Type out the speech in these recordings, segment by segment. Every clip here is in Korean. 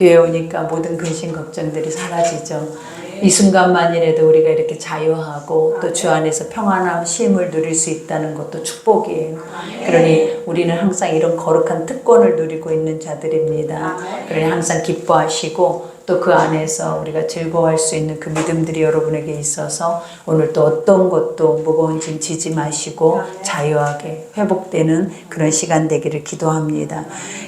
교회 오니까 모든 근심 걱정들이 사라지죠. 이 순간만이라도 우리가 이렇게 자유하고 또 주 안에서 평안함, 쉼을 누릴 수 있다는 것도 축복이에요. 그러니 우리는 항상 이런 거룩한 특권을 누리고 있는 자들입니다. 그러니 항상 기뻐하시고 또 그 안에서 우리가 즐거워할 수 있는 그 믿음들이 여러분에게 있어서 오늘 또 어떤 것도 무거운 짐 지지 마시고 자유하게 회복되는 그런 시간 되기를 기도합니다.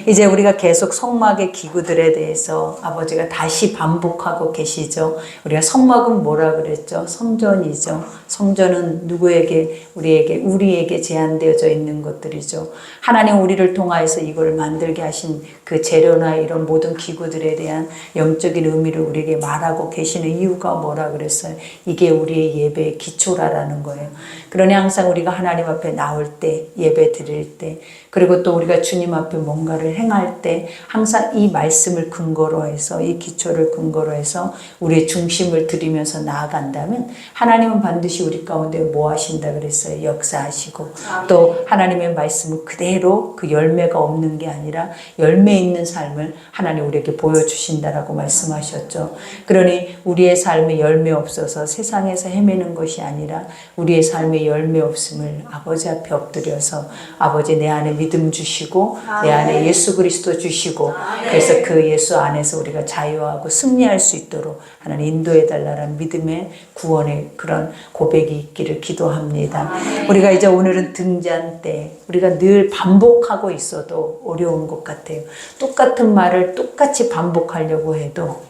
이제 우리가 계속 성막의 기구들에 대해서 아버지가 다시 반복하고 계시죠. 우리가 성막은 뭐라 그랬죠? 성전이죠. 성전은 누구에게? 우리에게 제한되어져 있는 것들이죠. 하나님 우리를 통하여서 이걸 만들게 하신 그 재료나 이런 모든 기구들에 대한 영적인 의미를 우리에게 말하고 계시는 이유가 뭐라 그랬어요? 이게 우리의 예배의 기초라는 거예요. 그러니 항상 우리가 하나님 앞에 나올 때, 예배 드릴 때, 그리고 또 우리가 주님 앞에 뭔가를 행할 때 항상 이 말씀을 근거로 해서, 이 기초를 근거로 해서 우리의 중심을 들이면서 나아간다면 하나님은 반드시 우리 가운데 뭐 하신다 그랬어요? 역사하시고 또 하나님의 말씀을 그대로 그 열매가 없는 게 아니라 열매 있는 삶을 하나님 우리에게 보여주신다라고 말씀하셨죠. 그러니 우리의 삶에 열매 없어서 세상에서 헤매는 것이 아니라 우리의 삶에 열매 없음을 아버지 앞에 엎드려서 아버지 내 안에 믿음 주시고 내 안에 예수 그리스도 주시고 그래서 그 예수 안에서 우리가 자유하고 승리할 수 있도록 하나님 인도해 달라는 믿음의 구원의 그런 고백이 있기를 기도합니다. 우리가 이제 오늘은 등잔 때 우리가 늘 반복하고 있어도 어려운 것 같아요. 똑같은 말을 똑같이 반복하려고 해도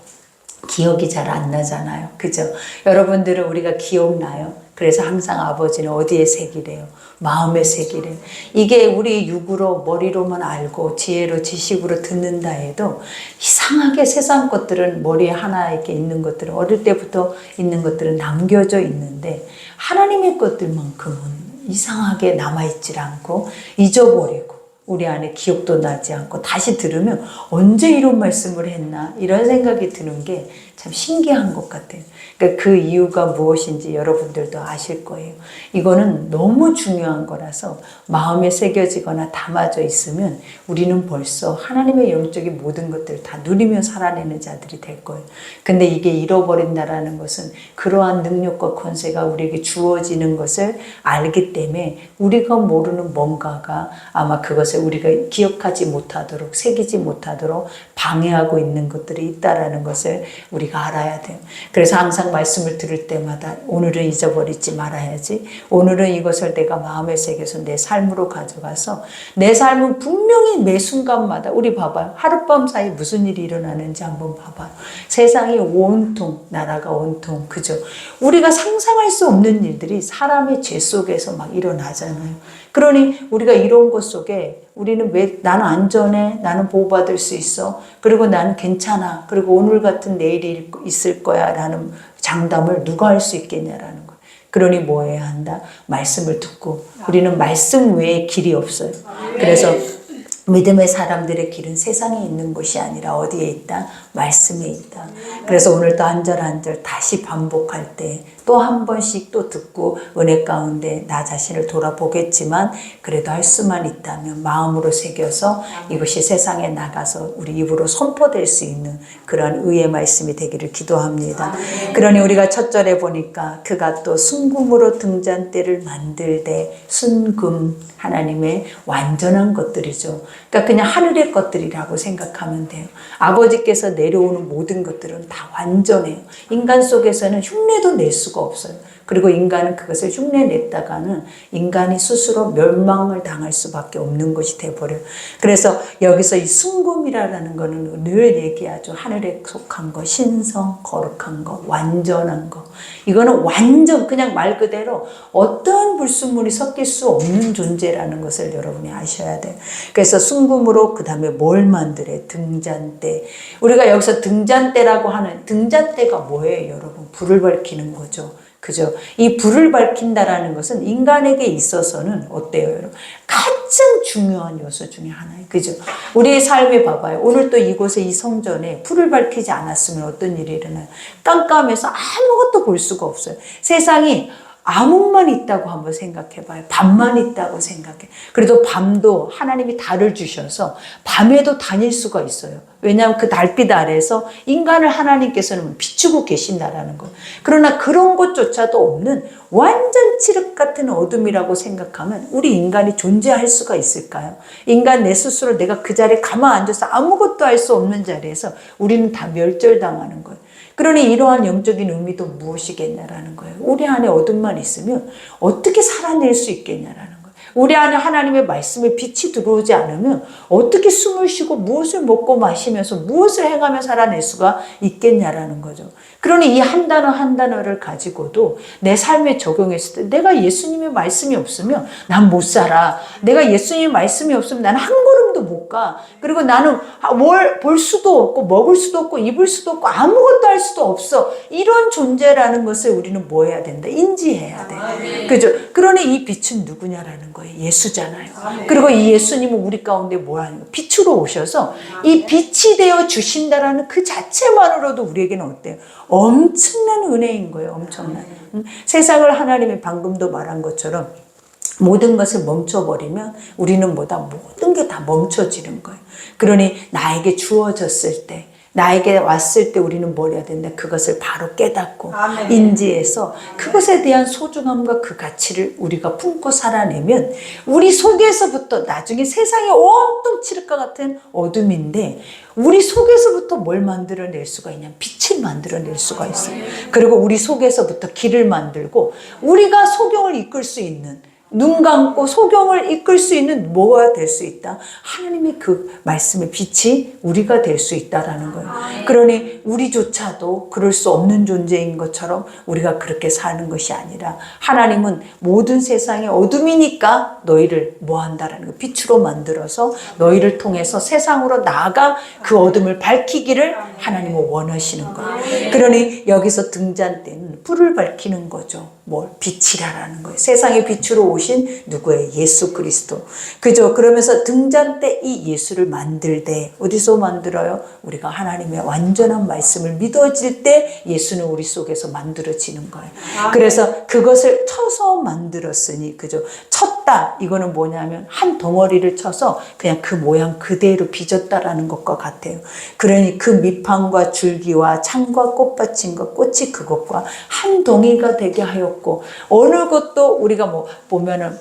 기억이 잘 안 나잖아요. 그죠? 여러분들은 우리가 기억나요? 그래서 항상 아버지는 어디에 새기래요? 마음에 새기래요. 이게 우리 육으로 머리로만 알고 지혜로 지식으로 듣는다 해도 이상하게 세상 것들은 머리에 하나 이렇게 있는 것들은 어릴 때부터 있는 것들은 남겨져 있는데 하나님의 것들만큼은 이상하게 남아있질 않고 잊어버리고 우리 안에 기억도 나지 않고 다시 들으면 언제 이런 말씀을 했나 이런 생각이 드는 게 참 신기한 것 같아요. 그러니까 그 이유가 무엇인지 여러분들도 아실 거예요. 이거는 너무 중요한 거라서 마음에 새겨지거나 담아져 있으면 우리는 벌써 하나님의 영적인 모든 것들을 다 누리며 살아내는 자들이 될 거예요. 근데 이게 잃어버린다라는 것은 그러한 능력과 권세가 우리에게 주어지는 것을 알기 때문에 우리가 모르는 뭔가가 아마 그것을 우리가 기억하지 못하도록 새기지 못하도록 방해하고 있는 것들이 있다라는 것을 우리가 알아야 돼요. 그래서 항상 말씀을 들을 때마다 오늘은 잊어버리지 말아야지. 오늘은 이것을 내가 마음에 새겨서 내 삶으로 가져가서 내 삶은 분명히 매 순간마다 우리 봐봐요. 하룻밤 사이 무슨 일이 일어나는지 한번 봐봐요. 세상이 온통 나라가 온통 그죠? 우리가 상상할 수 없는 일들이 사람의 죄 속에서 막 일어나잖아요. 그러니 우리가 이런 것 속에 우리는 왜 나는 안전해, 나는 보호받을 수 있어, 그리고 나는 괜찮아, 그리고 오늘 같은 내일이 있을 거야 라는 장담을 누가 할 수 있겠냐라는 거예요. 그러니 뭐 해야 한다? 말씀을 듣고 우리는 말씀 외에 길이 없어요. 그래서 믿음의 사람들의 길은 세상에 있는 것이 아니라 어디에 있다? 말씀에 있다. 그래서 오늘도 한 절 한 절 다시 반복할 때 또 한 번씩 또 듣고 은혜 가운데 나 자신을 돌아보겠지만 그래도 할 수만 있다면 마음으로 새겨서 이것이 세상에 나가서 우리 입으로 선포될 수 있는 그런 의의 말씀이 되기를 기도합니다. 그러니 우리가 첫 절에 보니까 그가 또 순금으로 등잔대를 만들되 순금 하나님의 완전한 것들이죠. 그러니까 그냥 하늘의 것들이라고 생각하면 돼요. 아버지께서 내려오는 모든 것들은 다 완전해요. 인간 속에서는 흉내도 낼 수가 없어요. 그리고 인간은 그것을 흉내냈다가는 인간이 스스로 멸망을 당할 수밖에 없는 것이 돼버려요. 그래서 여기서 이 순금이라는 거는 늘 얘기하죠. 하늘에 속한 거, 신성, 거룩한 거, 완전한 거. 이거는 완전 그냥 말 그대로 어떤 불순물이 섞일 수 없는 존재라는 것을 여러분이 아셔야 돼요. 그래서 순금으로 그 다음에 뭘 만들래? 등잔대. 우리가 여기서 등잔대라고 하는 등잔대가 뭐예요, 여러분? 불을 밝히는 거죠. 그죠? 이 불을 밝힌다라는 것은 인간에게 있어서는 어때요, 여러분? 가장 중요한 요소 중에 하나예요. 그죠? 우리의 삶에 봐봐요. 오늘 또 이곳에 이 성전에 불을 밝히지 않았으면 어떤 일이 일어나요? 깜깜해서 아무것도 볼 수가 없어요. 세상이 암흑만 있다고 한번 생각해 봐요. 밤만 있다고 생각해. 그래도 밤도 하나님이 달을 주셔서 밤에도 다닐 수가 있어요. 왜냐하면 그 달빛 아래에서 인간을 하나님께서는 비추고 계신다라는 거예요. 그러나 그런 것조차도 없는 완전 칠흑 같은 어둠이라고 생각하면 우리 인간이 존재할 수가 있을까요? 인간 내 스스로 내가 그 자리에 가만 앉아서 아무것도 할 수 없는 자리에서 우리는 다 멸절당하는 거예요. 그러니 이러한 영적인 의미도 무엇이겠냐라는 거예요. 우리 안에 어둠만 있으면 어떻게 살아낼 수 있겠냐라는 거예요. 우리 안에 하나님의 말씀의 빛이 들어오지 않으면 어떻게 숨을 쉬고 무엇을 먹고 마시면서 무엇을 행하며 살아낼 수가 있겠냐라는 거죠. 그러니 이 한 단어 한 단어를 가지고도 내 삶에 적용했을 때 내가 예수님의 말씀이 없으면 난 못 살아. 내가 예수님의 말씀이 없으면 나는 한 걸음도 못 가. 그리고 나는 뭘 볼 수도 없고 먹을 수도 없고 입을 수도 없고 아무것도 할 수도 없어. 이런 존재라는 것을 우리는 뭐 해야 된다? 인지해야 돼. 그죠? 그러니 이 빛은 누구냐라는 거예요. 예수잖아요. 그리고 이 예수님은 우리 가운데 뭐라는 거예요? 빛으로 오셔서 이 빛이 되어 주신다라는 그 자체만으로도 우리에게는 어때요? 엄청난 은혜인 거예요. 엄청난. 세상을 하나님이 방금도 말한 것처럼 모든 것을 멈춰버리면 우리는 모든 게 다 멈춰지는 거예요. 그러니 나에게 주어졌을 때, 나에게 왔을 때 우리는 뭘 해야 된다? 그것을 바로 깨닫고 인지해서 그것에 대한 소중함과 그 가치를 우리가 품고 살아내면 우리 속에서부터 나중에 세상이 온통 칠흑과 같은 어둠인데 우리 속에서부터 뭘 만들어낼 수가 있냐? 빛을 만들어낼 수가 있어요. 그리고 우리 속에서부터 길을 만들고 우리가 소경을 이끌 수 있는, 눈 감고 소경을 이끌 수 있는 뭐가 될 수 있다? 하나님의 그 말씀의 빛이 우리가 될 수 있다라는 거예요. 그러니 우리조차도 그럴 수 없는 존재인 것처럼 우리가 그렇게 사는 것이 아니라 하나님은 모든 세상의 어둠이니까 너희를 뭐 한다라는 거예요. 빛으로 만들어서 너희를 통해서 세상으로 나아가 그 어둠을 밝히기를 하나님은 원하시는 거예요. 그러니 여기서 등잔 때는 불을 밝히는 거죠. 뭘? 빛이라는 거예요. 세상의 빛으로 오신 누구예요? 예수 그리스도. 그죠? 그러면서 등잔 때 이 예수를 만들되 어디서 만들어요? 우리가 하나님의 완전한 말씀을 믿어질 때 예수는 우리 속에서 만들어지는 거예요. 그래서 그것을 쳐서 만들었으니, 그죠? 쳤다. 이거는 뭐냐면 한 덩어리를 쳐서 그냥 그 모양 그대로 빚었다라는 것과 같아요. 그러니 그 밑판과 줄기와 창과 꽃받침과 꽃이 그것과 한 동이가 되게 하였고, 어느 것도 우리가 뭐 보면은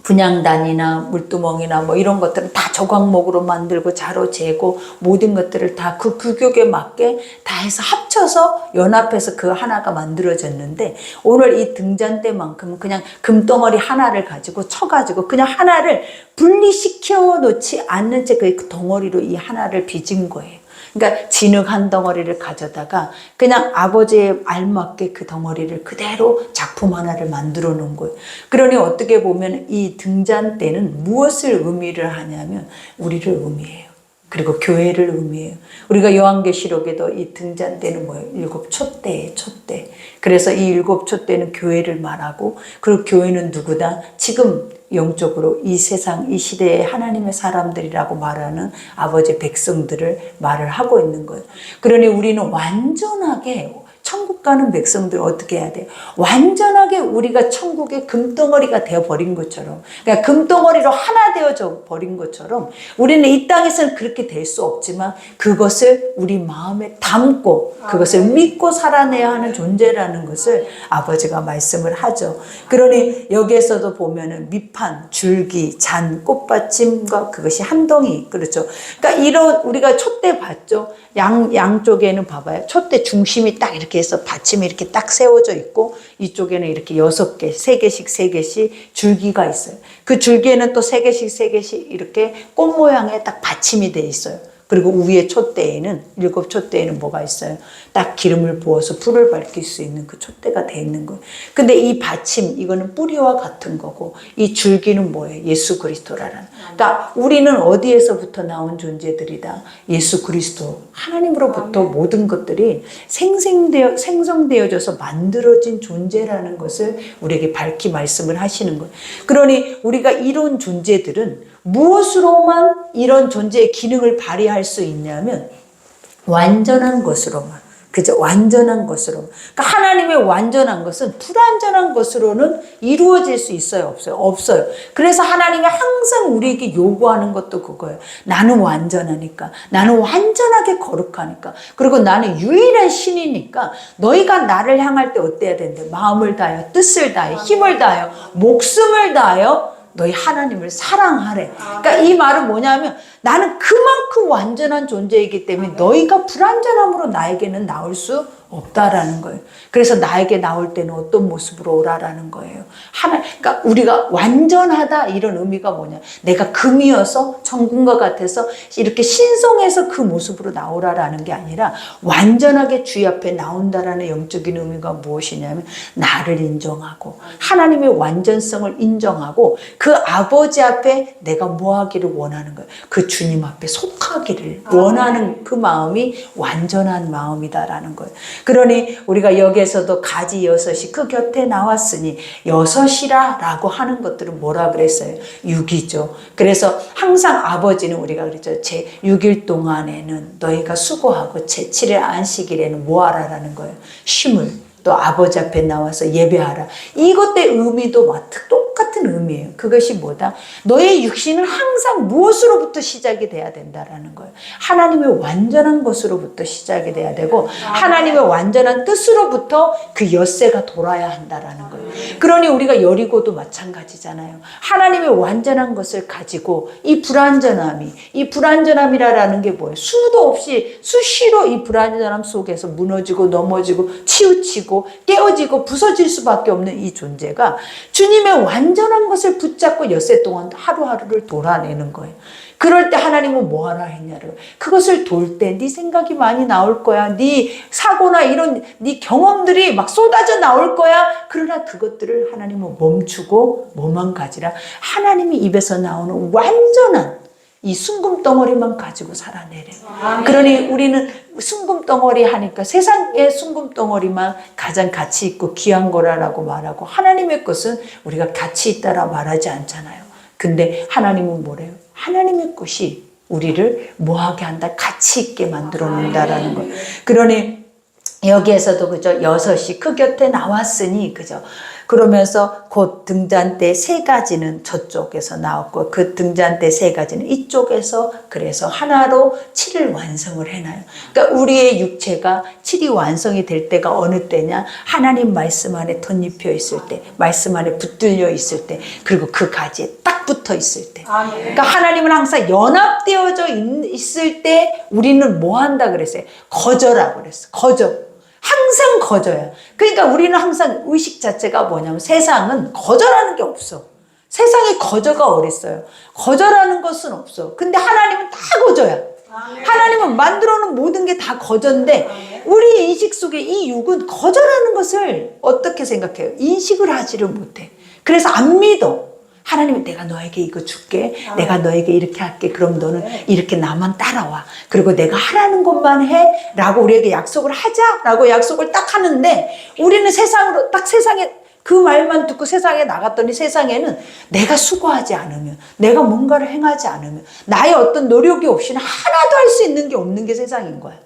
분향단이나 물두멍이나 뭐 이런 것들은 다 조각목으로 만들고 자로 재고 모든 것들을 다 그 규격에 맞게 다 해서 합쳐서 연합해서 그 하나가 만들어졌는데, 오늘 이 등잔대만큼은 그냥 금덩어리 하나를 가지고 쳐가지고 그냥 하나를 분리시켜 놓지 않는 채 그 덩어리로 이 하나를 빚은 거예요. 그러니까 진흙 한 덩어리를 가져다가 그냥 아버지에 알맞게 그 덩어리를 그대로 작품 하나를 만들어 놓은 거예요. 그러니 어떻게 보면 이 등잔대는 무엇을 의미를 하냐면 우리를 의미해요. 그리고 교회를 의미해요. 우리가 요한계시록에도 이 등잔대는 뭐예요? 7 촛대예요, 촛대. 그래서 이 7 촛대는 교회를 말하고, 그리고 교회는 누구다? 지금 영적으로 이 세상, 이 시대의 하나님의 사람들이라고 말하는 아버지 백성들을 말을 하고 있는 거예요. 그러니 우리는 완전하게 천국 가는 백성들 어떻게 해야 돼요? 완전하게 우리가 천국의 금덩어리가 되어버린 것처럼, 그러니까 금덩어리로 하나 되어져 버린 것처럼 우리는 이 땅에서는 그렇게 될 수 없지만 그것을 우리 마음에 담고 그것을 믿고 살아내야 하는 존재라는 것을 아버지가 말씀을 하죠. 그러니 여기에서도 보면은 밑판, 줄기, 잔, 꽃받침과 그것이 한 덩이, 그렇죠. 그러니까 이런 우리가 촛대 봤죠. 양쪽에는 봐봐요. 촛대 중심이 딱 이렇게 해서 받침이 이렇게 딱 세워져 있고, 이쪽에는 이렇게 6개, 3개씩 줄기가 있어요. 그 줄기에는 또 3개씩 이렇게 꽃 모양의 딱 받침이 돼 있어요. 그리고 위에 촛대에는, 7 촛대에는 뭐가 있어요? 딱 기름을 부어서 불을 밝힐 수 있는 그 촛대가 돼 있는 거예요. 근데 이 받침, 이거는 뿌리와 같은 거고, 이 줄기는 뭐예요? 예수 그리스도라는. 그러니까 우리는 어디에서부터 나온 존재들이다? 예수 그리스도. 하나님으로부터 모든 것들이 생성되어져서 만들어진 존재라는 것을 우리에게 밝히 말씀을 하시는 거예요. 그러니 우리가 이런 존재들은 무엇으로만 이런 존재의 기능을 발휘할 수 있냐면 완전한 것으로만. 그저 완전한 것으로. 그러니까 하나님의 완전한 것은 불완전한 것으로는 이루어질 수 있어요, 없어요? 없어요. 그래서 하나님이 항상 우리에게 요구하는 것도 그거예요. 나는 완전하니까, 나는 완전하게 거룩하니까, 그리고 나는 유일한 신이니까 너희가 나를 향할 때 어때야 되는데, 마음을 다하여, 뜻을 다하여, 힘을 다하여, 목숨을 다하여 너희 하나님을 사랑하래. 그러니까 이 말은 뭐냐면 나는 그만큼 완전한 존재이기 때문에 너희가 불완전함으로 나에게는 나올 수 없다라는 거예요. 그래서 나에게 나올 때는 어떤 모습으로 오라라는 거예요. 그러니까 우리가 완전하다 이런 의미가 뭐냐? 내가 금이어서 천군과 같아서 이렇게 신성해서 그 모습으로 나오라라는 게 아니라 완전하게 주의 앞에 나온다라는 영적인 의미가 무엇이냐면 나를 인정하고 하나님의 완전성을 인정하고 그 아버지 앞에 내가 뭐 하기를 원하는 거예요. 그 주님 앞에 속하기를 원하는 그 마음이 완전한 마음이다라는 거예요. 그러니 우리가 여기에서도 가지 6이 그 곁에 나왔으니 6이라 라고 하는 것들은 뭐라 그랬어요? 6이죠. 그래서 항상 아버지는 우리가 그랬죠. 제 6일 동안에는 너희가 수고하고 제 7일 안식일에는 뭐하라라는 거예요? 쉼을. 또 아버지 앞에 나와서 예배하라. 이것의 의미도 똑같은 의미예요. 그것이 뭐다? 너의 육신은 항상 무엇으로부터 시작이 돼야 된다라는 거예요. 하나님의 완전한 것으로부터 시작이 돼야 되고 하나님의 완전한 뜻으로부터 그 엿새가 돌아야 한다라는 거예요. 그러니 우리가 여리고도 마찬가지잖아요. 하나님의 완전한 것을 가지고 이 불완전함이라는 게 뭐예요? 수도 없이 수시로 이 불완전함 속에서 무너지고 넘어지고 치우치고 깨어지고 부서질 수밖에 없는 이 존재가 주님의 완전한 것을 붙잡고 엿새 동안 하루하루를 돌아내는 거예요. 그럴 때 하나님은 뭐 하라 했냐를 그것을 돌 때 네 생각이 많이 나올 거야. 네 사고나 이런 네 경험들이 막 쏟아져 나올 거야. 그러나 그것들을 하나님은 멈추고 뭐만 가지라. 하나님이 입에서 나오는 완전한 이 순금덩어리만 가지고 살아내래. 그러니 우리는 순금덩어리 하니까 세상의 순금덩어리만 가장 가치 있고 귀한 거라고 말하고 하나님의 것은 우리가 가치 있다라 말하지 않잖아요. 근데 하나님은 뭐래요? 하나님의 것이 우리를 뭐하게 한다? 가치 있게 만들어 놓는다라는 거예요. 그러니 여기에서도 그죠? 6이 그 곁에 나왔으니 그죠? 그러면서 곧 등잔대 3가지는 저쪽에서 나왔고 그 등잔대 3가지는 이쪽에서 그래서 하나로 7을 완성을 해놔요. 그러니까 우리의 육체가 7이 완성이 될 때가 어느 때냐? 하나님 말씀 안에 덧입혀 있을 때, 말씀 안에 붙들려 있을 때, 그리고 그 가지에 딱 붙어 있을 때. 그러니까 하나님은 항상 연합되어져 있을 때 우리는 뭐 한다 그랬어요? 거저라고 그랬어요. 거저. 항상 거저야. 그러니까 우리는 항상 의식 자체가 뭐냐면 세상은 거저라는 게 없어. 세상에 거저가 어딨어요. 거저라는 것은 없어. 근데 하나님은 다 거저야. 하나님은 만들어 놓은 모든 게 다 거저인데 우리 인식 속에 이 육은 거저라는 것을 어떻게 생각해요? 인식을 하지를 못해. 그래서 안 믿어. 하나님이 내가 너에게 이거 줄게. 내가 너에게 이렇게 할게. 그럼 너는 이렇게 나만 따라와. 그리고 내가 하라는 것만 해. 라고 우리에게 약속을 하자. 라고 약속을 딱 하는데 우리는 세상으로 딱 세상에 그 말만 듣고 세상에 나갔더니 세상에는 내가 수고하지 않으면 내가 뭔가를 행하지 않으면 나의 어떤 노력이 없이는 하나도 할 수 있는 게 없는 게 세상인 거야.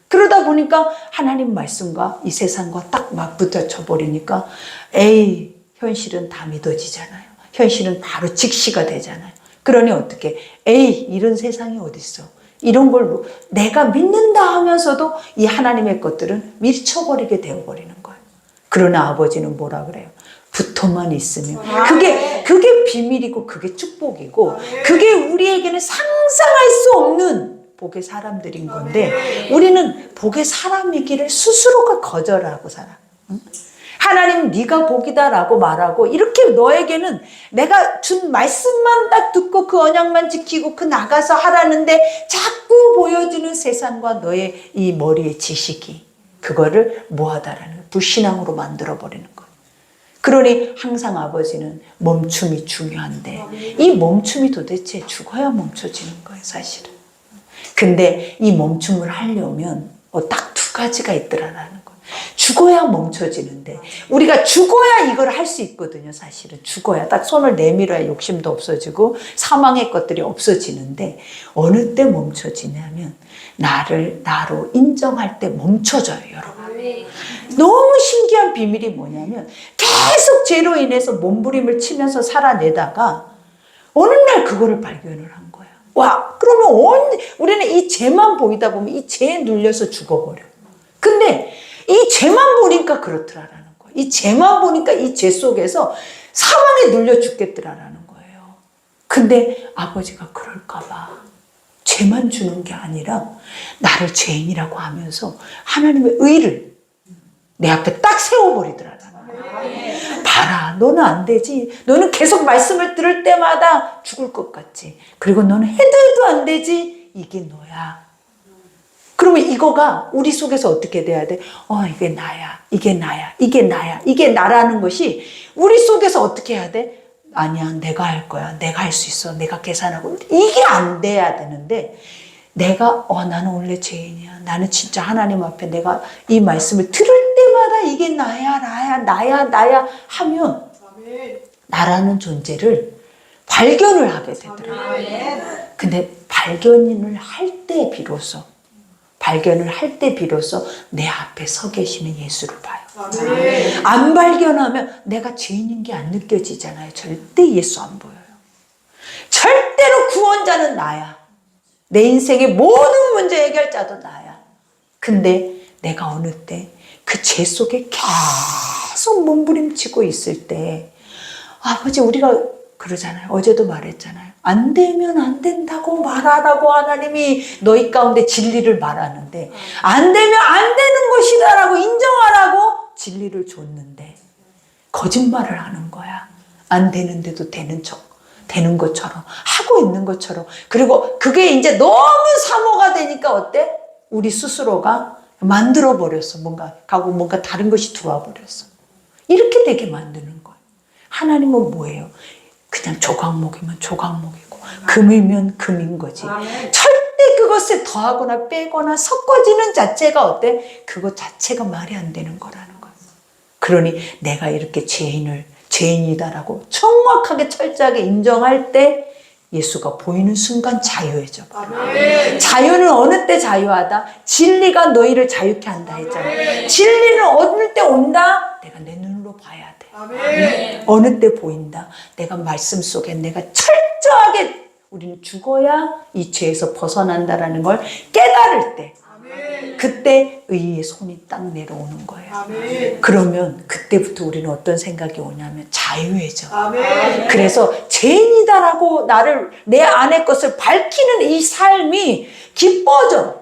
그러다 보니까 하나님 말씀과 이 세상과 딱 맞붙어 버리니까 에이 현실은 다 믿어지잖아요. 현실은 바로 직시가 되잖아요. 그러니 어떻게 에이 이런 세상이 어딨어. 이런 걸로 내가 믿는다 하면서도 이 하나님의 것들은 밀쳐버리게 되어버리는 거예요. 그러나 아버지는 뭐라 그래요? 붙어만 있으면 그게 비밀이고 그게 축복이고 그게 우리에게는 상상할 수 없는 복의 사람들인 건데 우리는 복의 사람이기를 스스로가 거절하고 살아. 응? 하나님 네가 복이다라고 말하고 이렇게 너에게는 내가 준 말씀만 딱 듣고 그 언약만 지키고 그 나가서 하라는데 자꾸 보여주는 세상과 너의 이 머리의 지식이 그거를 뭐하다라는 거예요. 불신앙으로 만들어버리는 거예요. 그러니 항상 아버지는 멈춤이 중요한데 이 멈춤이 도대체 죽어야 멈춰지는 거예요 사실은. 근데 이 멈춤을 하려면 딱 2가지가 있더라라는 거예요. 죽어야 멈춰지는데 우리가 죽어야 이걸 할 수 있거든요. 사실은 죽어야 딱 손을 내밀어야 욕심도 없어지고 사망의 것들이 없어지는데 어느 때 멈춰지냐면 나를 나로 인정할 때 멈춰져요. 여러분. 너무 신기한 비밀이 뭐냐면 계속 죄로 인해서 몸부림을 치면서 살아내다가 어느 날 그거를 발견을 한 거야. 와, 그러면 우리는 이 죄만 보이다 보면 이 죄에 눌려서 죽어버려. 근데 이 죄만 보니까 그렇더라라는 거야. 이 죄만 보니까 이 죄 속에서 사망에 눌려 죽겠더라라는 거예요. 근데 아버지가 그럴까 봐 죄만 주는 게 아니라 나를 죄인이라고 하면서 하나님의 의를 내 앞에 딱 세워버리더라라는 거예요. 봐라, 너는 안 되지. 너는 계속 말씀을 들을 때마다 죽을 것 같지. 그리고 너는 해도 안 되지. 이게 너야. 그러면 이거가 우리 속에서 어떻게 돼야 돼? 이게 나야. 이게 나야. 이게 나야. 이게 나라는 것이 우리 속에서 어떻게 해야 돼? 아니야, 내가 할 거야. 내가 할 수 있어. 내가 계산하고. 이게 안 돼야 되는데 내가 나는 원래 죄인이야. 나는 진짜 하나님 앞에 내가 이 말씀을 들을 때마다 이게 나야, 나야 하면 나라는 존재를 발견을 하게 되더라고요. 근데 발견을 할 때 비로소 내 앞에 서 계시는 예수를 봐요. 안 발견하면 내가 죄인인 게 안 느껴지잖아요. 절대 예수 안 보여요. 절대로 구원자는 나야. 내 인생의 모든 문제 해결자도 나야. 근데 내가 어느 때 그 죄 속에 계속 몸부림치고 있을 때 아버지, 우리가 그러잖아요. 어제도 말했잖아요. 안 되면 안 된다고 말하라고 하나님이 너희 가운데 진리를 말하는데 안 되면 안 되는 것이다라고 인정하라고 진리를 줬는데 거짓말을 하는 거야. 안 되는데도 되는 것처럼 하고 있는 것처럼. 그리고 그게 이제 너무 사모가 되니까 어때? 우리 스스로가 만들어버렸어. 뭔가 다른 것이 들어와 버렸어. 이렇게 되게 만드는 거예요. 하나님은 뭐예요? 그냥 조각목이면 조각목이고 금이면 금인 거지. 절대 그것에 더하거나 빼거나 섞어지는 자체가 어때? 그것 자체가 말이 안 되는 거라는 거예요. 그러니 내가 이렇게 죄인이다라고 정확하게 철저하게 인정할 때 예수가 보이는 순간 자유해져. 자유는 어느 때 자유하다? 진리가 너희를 자유케 한다 했잖아요. 진리는 어느 때 온다? 내가 내 눈으로 봐야 돼. 어느 때 보인다? 내가 말씀 속에 내가 철저하게 우리는 죽어야 이 죄에서 벗어난다라는 걸 깨달을 때 그때 의의 손이 딱 내려오는 거예요. 그러면 그때부터 우리는 어떤 생각이 오냐면 자유해져. 그래서 죄인이다라고 내 안의 것을 밝히는 이 삶이 기뻐져.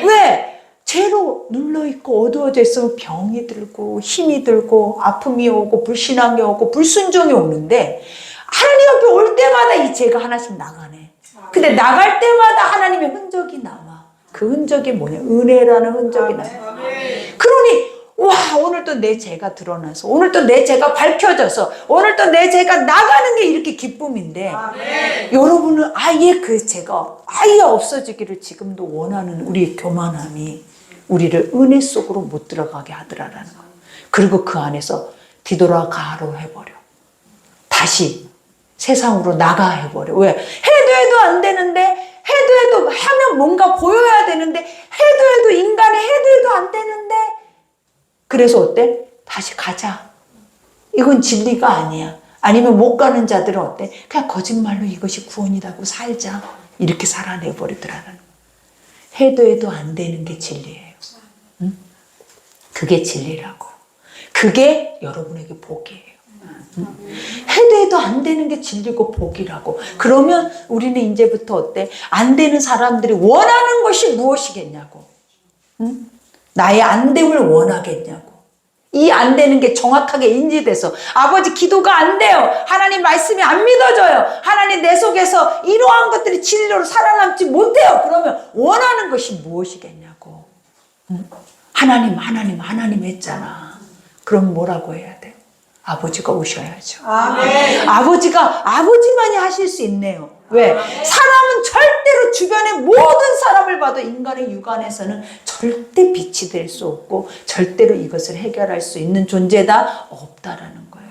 왜? 죄로 눌러있고 어두워져 있으면 병이 들고 힘이 들고 아픔이 오고 불신앙이 오고 불순종이 오는데 하나님 앞에 올 때마다 이 죄가 하나씩 나가네. 근데 나갈 때마다 하나님의 흔적이 남아. 그 흔적이 뭐냐? 은혜라는 흔적이 남아. 그러니 와, 오늘 또 내 죄가 드러나서 오늘 또 내 죄가 밝혀져서 오늘 또 내 죄가 나가는 게 이렇게 기쁨인데 여러분은 아예 그 죄가 아예 없어지기를 지금도 원하는 우리의 교만함이 우리를 은혜 속으로 못 들어가게 하더라라는 거예요. 그리고 그 안에서 뒤돌아가로 해버려. 다시 세상으로 나가 해버려. 왜? 해도 안 되는데 해도 하면 뭔가 보여야 되는데 해도 인간이 해도 안 되는데 그래서 어때? 다시 가자. 이건 진리가 아니야. 아니면 못 가는 자들은 어때? 그냥 거짓말로 이것이 구원이라고 살자. 이렇게 살아내버리더라는 거야. 해도 안 되는 게 진리예요. 응? 그게 진리라고. 그게 여러분에게 복이에요. 해도 안 되는 게 진리고 복이라고. 그러면 우리는 이제부터 어때? 안 되는 사람들이 원하는 것이 무엇이겠냐고. 응? 나의 안 됨을 원하겠냐고. 이 안 되는 게 정확하게 인지돼서 아버지 기도가 안 돼요. 하나님 말씀이 안 믿어져요. 하나님 내 속에서 이러한 것들이 진리로 살아남지 못해요. 그러면 원하는 것이 무엇이겠냐고. 응? 하나님 했잖아. 그럼 뭐라고 해야 돼요? 아버지가 오셔야죠. 아멘. 아버지만이 하실 수 있네요. 왜? 사람은 절대로 주변의 모든 사람을 봐도 인간의 육안에서는 절대 빛이 될 수 없고 절대로 이것을 해결할 수 있는 존재다 없다라는 거예요.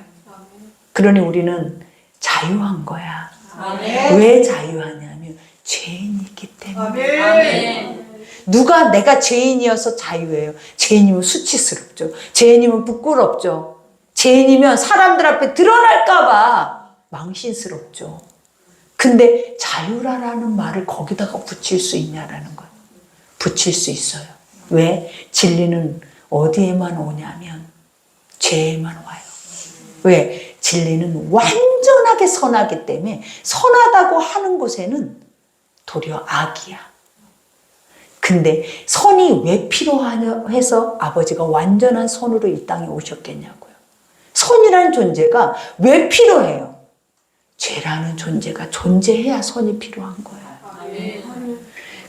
그러니 우리는 자유한 거야. 아멘. 왜 자유하냐면 죄인이기 때문에. 아멘. 누가 내가 죄인이어서 자유예요? 죄인이면 수치스럽죠. 죄인이면 부끄럽죠. 죄인이면 사람들 앞에 드러날까봐 망신스럽죠. 근데 자유라는 말을 거기다가 붙일 수 있냐라는 거예요. 붙일 수 있어요. 왜? 진리는 어디에만 오냐면 죄에만 와요. 왜? 진리는 완전하게 선하기 때문에 선하다고 하는 곳에는 도리어 악이야. 근데 선이 왜 필요해서 아버지가 완전한 선으로 이 땅에 오셨겠냐고요. 선이라는 존재가 왜 필요해요? 죄라는 존재가 존재해야 선이 필요한 거예요.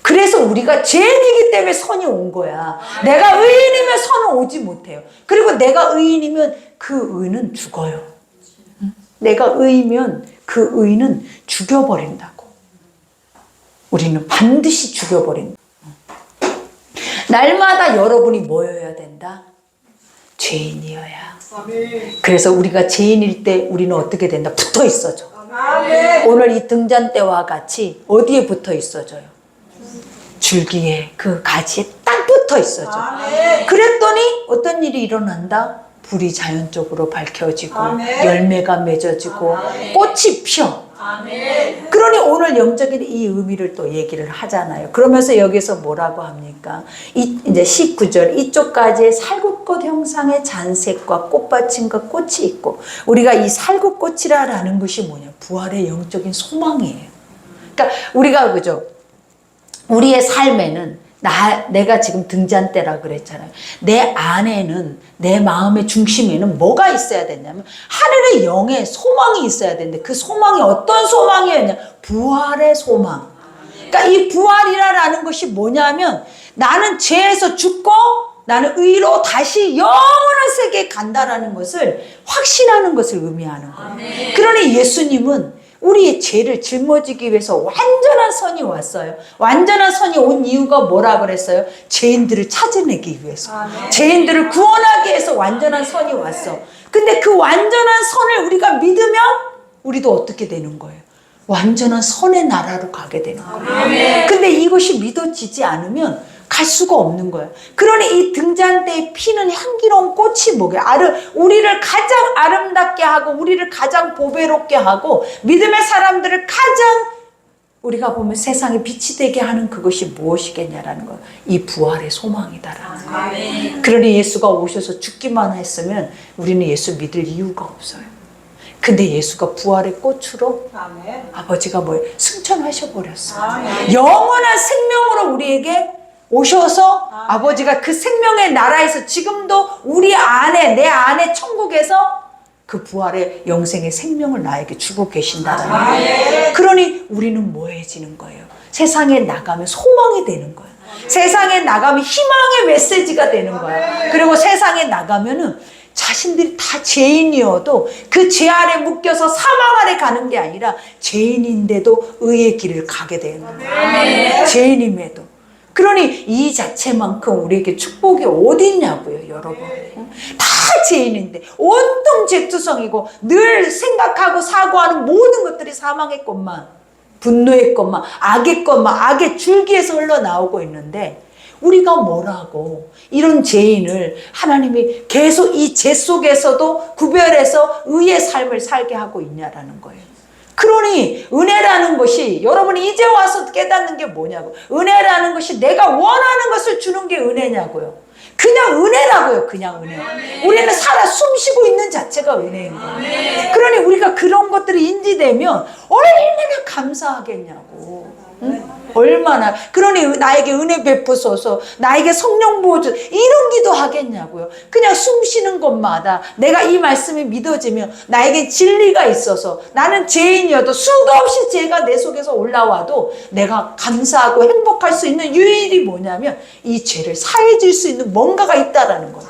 그래서 우리가 죄인이기 때문에 선이 온 거야. 내가 의인이면 선은 오지 못해요. 그리고 내가 의인이면 그 의는 죽어요. 내가 의이면 그 의는 죽여버린다고. 우리는 반드시 죽여버린다. 날마다 여러분이 뭐여야 된다? 죄인이어야. 그래서 우리가 죄인일 때 우리는 어떻게 된다? 붙어 있어줘. 오늘 이 등잔대와 같이 어디에 붙어 있어줘요? 줄기에, 그 가지에 딱 붙어 있어줘. 그랬더니 어떤 일이 일어난다? 불이 자연적으로 밝혀지고 열매가 맺어지고 꽃이 펴. 그러니 오늘 영적인 이 의미를 또 얘기를 하잖아요. 그러면서 여기서 뭐라고 합니까? 이제 19절 이쪽까지의 살구꽃 형상의 잔색과 꽃받침과 꽃이 있고, 우리가 이 살구꽃이라는 것이 뭐냐? 부활의 영적인 소망이에요. 그러니까 우리가 그죠? 우리의 삶에는 내가 지금 등잔대라 그랬잖아요. 내 안에는, 내 마음의 중심에는 뭐가 있어야 되냐면 하늘의 영의 소망이 있어야 되는데, 그 소망이 어떤 소망이었냐? 부활의 소망. 그러니까 이 부활이라는 것이 뭐냐면 나는 죄에서 죽고 나는 의로 다시 영원한 세계에 간다라는 것을 확신하는 것을 의미하는 거예요. 그러니 예수님은 우리의 죄를 짊어지기 위해서 완전한 선이 왔어요. 완전한 선이 온 이유가 뭐라 그랬어요? 죄인들을 찾아내기 위해서. 죄인들을 구원하기 위해서 완전한 선이 왔어. 근데 그 완전한 선을 우리가 믿으면 우리도 어떻게 되는 거예요? 완전한 선의 나라로 가게 되는 거예요. 근데 이것이 믿어지지 않으면 갈 수가 없는 거예요. 그러니 이 등잔대에 피는 향기로운 꽃이 뭐게? 우리를 가장 아름답게 하고 우리를 가장 보배롭게 하고 믿음의 사람들을 가장 우리가 보면 세상에 빛이 되게 하는 그것이 무엇이겠냐라는 거예요. 이 부활의 소망이다라는 거예요. 그러니 예수가 오셔서 죽기만 했으면 우리는 예수 믿을 이유가 없어요. 근데 예수가 부활의 꽃으로 아버지가 뭐예요? 승천하셔버렸어요. 영원한 생명으로 우리에게 오셔서 아버지가 그 생명의 나라에서 지금도 우리 안에, 내 안에 천국에서 그 부활의 영생의 생명을 나에게 주고 계신다는 거예요. 그러니 우리는 뭐해지는 거예요? 세상에 나가면 소망이 되는 거예요. 세상에 나가면 희망의 메시지가 되는 거예요. 그리고 세상에 나가면은 자신들이 다 죄인이어도 그 죄 아래 묶여서 사망 아래 가는 게 아니라 죄인인데도 의의 길을 가게 되는 거예요. 죄인임에도. 그러니 이 자체만큼 우리에게 축복이 어디 있냐고요, 여러분. 다 죄인인데 온통 죄투성이고 늘 생각하고 사고하는 모든 것들이 사망의 것만, 분노의 것만, 악의 것만, 악의 줄기에서 흘러나오고 있는데 우리가 뭐라고 이런 죄인을 하나님이 계속 이 죄 속에서도 구별해서 의의 삶을 살게 하고 있냐라는 거예요. 그러니 은혜라는 것이, 여러분이 이제 와서 깨닫는 게 뭐냐고. 은혜라는 것이 내가 원하는 것을 주는 게 은혜냐고요. 그냥 은혜라고요. 그냥 은혜. 우리는 살아 숨쉬고 있는 자체가 은혜인 거예요. 그러니 우리가 그런 것들이 인지되면 얼마나 감사하겠냐고. 응? 얼마나. 그러니 나에게 은혜 베푸소서, 나에게 성령 부어줘, 이런 기도 하겠냐고요. 그냥 숨 쉬는 것마다 내가 이 말씀이 믿어지면 나에게 진리가 있어서 나는 죄인이어도 수도 없이 죄가 내 속에서 올라와도 내가 감사하고 행복할 수 있는 유일이 뭐냐면 이 죄를 사해질 수 있는 뭔가가 있다라는 거예요.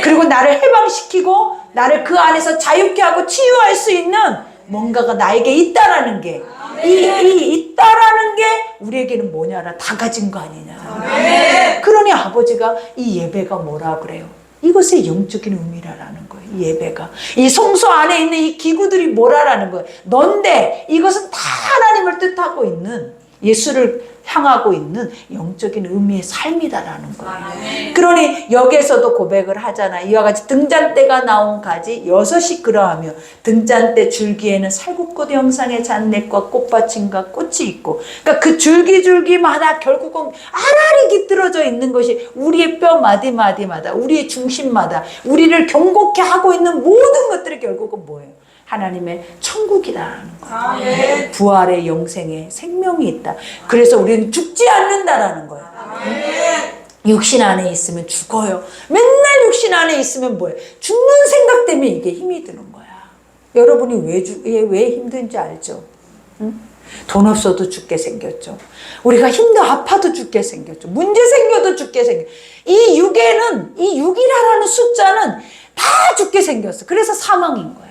그리고 나를 해방시키고 나를 그 안에서 자유케 하고 치유할 수 있는 뭔가가 나에게 있다라는 게, 이 있다라는 게 우리에게는 뭐냐라 다 가진 거 아니냐. 그러니 아버지가 이 예배가 뭐라 그래요? 이것의 영적인 의미라는 거예요. 이 예배가, 이 성소 안에 있는 이 기구들이 뭐라라는 거예요. 넌데 이것은 다 하나님을 뜻하고 있는, 예수를 향하고 있는 영적인 의미의 삶이다라는 거예요. 그러니 여기에서도 고백을 하잖아요. 이와 같이 등잔대가 나온 가지 6이 그러하며 등잔대 줄기에는 살구꽃 형상의 잔넷과 꽃받침과 꽃이 있고, 그러니까 그 줄기마다 결국은 알알이 깃들어져 있는 것이 우리의 뼈 마디마디마다, 우리의 중심마다 우리를 경고케 하고 있는 모든 것들이 결국은 뭐예요? 하나님의 천국이라는 거예요. 부활의 영생의 생명이 있다. 그래서 우리는 죽지 않는다라는 거예요. 육신 안에 있으면 죽어요. 맨날 육신 안에 있으면 뭐예요? 죽는 생각 때문에 이게 힘이 드는 거야. 여러분이 왜 힘든지 알죠? 응? 돈 없어도 죽게 생겼죠. 우리가 힘도 아파도 죽게 생겼죠. 문제 생겨도 죽게 생겼죠. 이 육에는, 이 6이라는 숫자는 다 죽게 생겼어. 그래서 사망인 거야.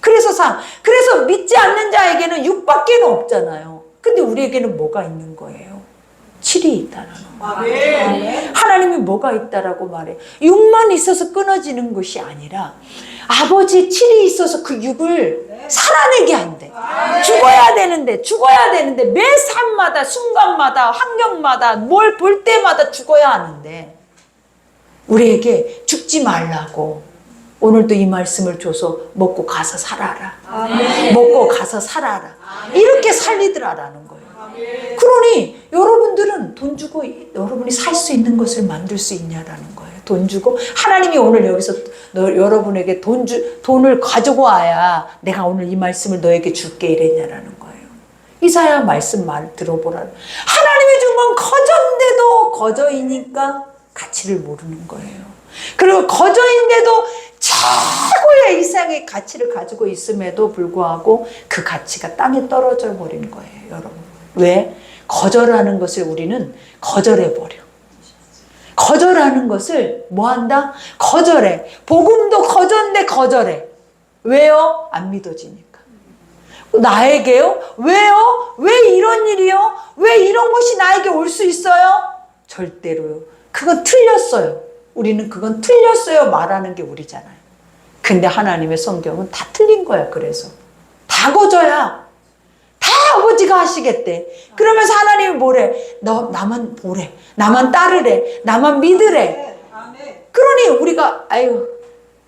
그래서 믿지 않는 자에게는 6밖에 없잖아요. 근데 우리에게는 뭐가 있는 거예요? 7이 있다는 거예요. 하나님이 뭐가 있다라고 말해. 6만 있어서 끊어지는 것이 아니라 아버지 7이 있어서 그 6을 살아내게 한대. 죽어야 되는데 매 삶마다, 순간마다, 환경마다, 뭘 볼 때마다 죽어야 하는데 우리에게 죽지 말라고 오늘도 이 말씀을 줘서 먹고 가서 살아라. 먹고 가서 살아라. 이렇게 살리더라라는 거예요. 그러니 여러분들은 돈 주고 여러분이 살 수 있는 것을 만들 수 있냐라는 거예요. 돈 주고 하나님이 오늘 여기서 여러분에게 돈을 가지고 와야 내가 오늘 이 말씀을 너에게 줄게 이랬냐라는 거예요. 이사야 말씀 말 들어보라. 하나님이 준 건 거저인데도 거저이니까 가치를 모르는 거예요. 그리고 거저인데도 최고의 이상의 가치를 가지고 있음에도 불구하고 그 가치가 땅에 떨어져 버린 거예요, 여러분. 왜? 거절하는 것을 우리는 거절해버려. 거절하는 것을 뭐 한다? 거절해. 복음도 거절인데 거절해. 왜요? 안 믿어지니까. 나에게요? 왜요? 왜 이런 일이요? 왜 이런 것이 나에게 올 수 있어요? 절대로요. 그건 틀렸어요. 우리는 그건 틀렸어요 말하는 게 우리잖아요. 근데 하나님의 성경은 다 틀린 거야. 그래서 다 거저야. 다 아버지가 하시겠대. 그러면서 하나님이 뭐래? 너 나만 보래. 나만 따르래. 나만 믿으래. 그러니 우리가 아유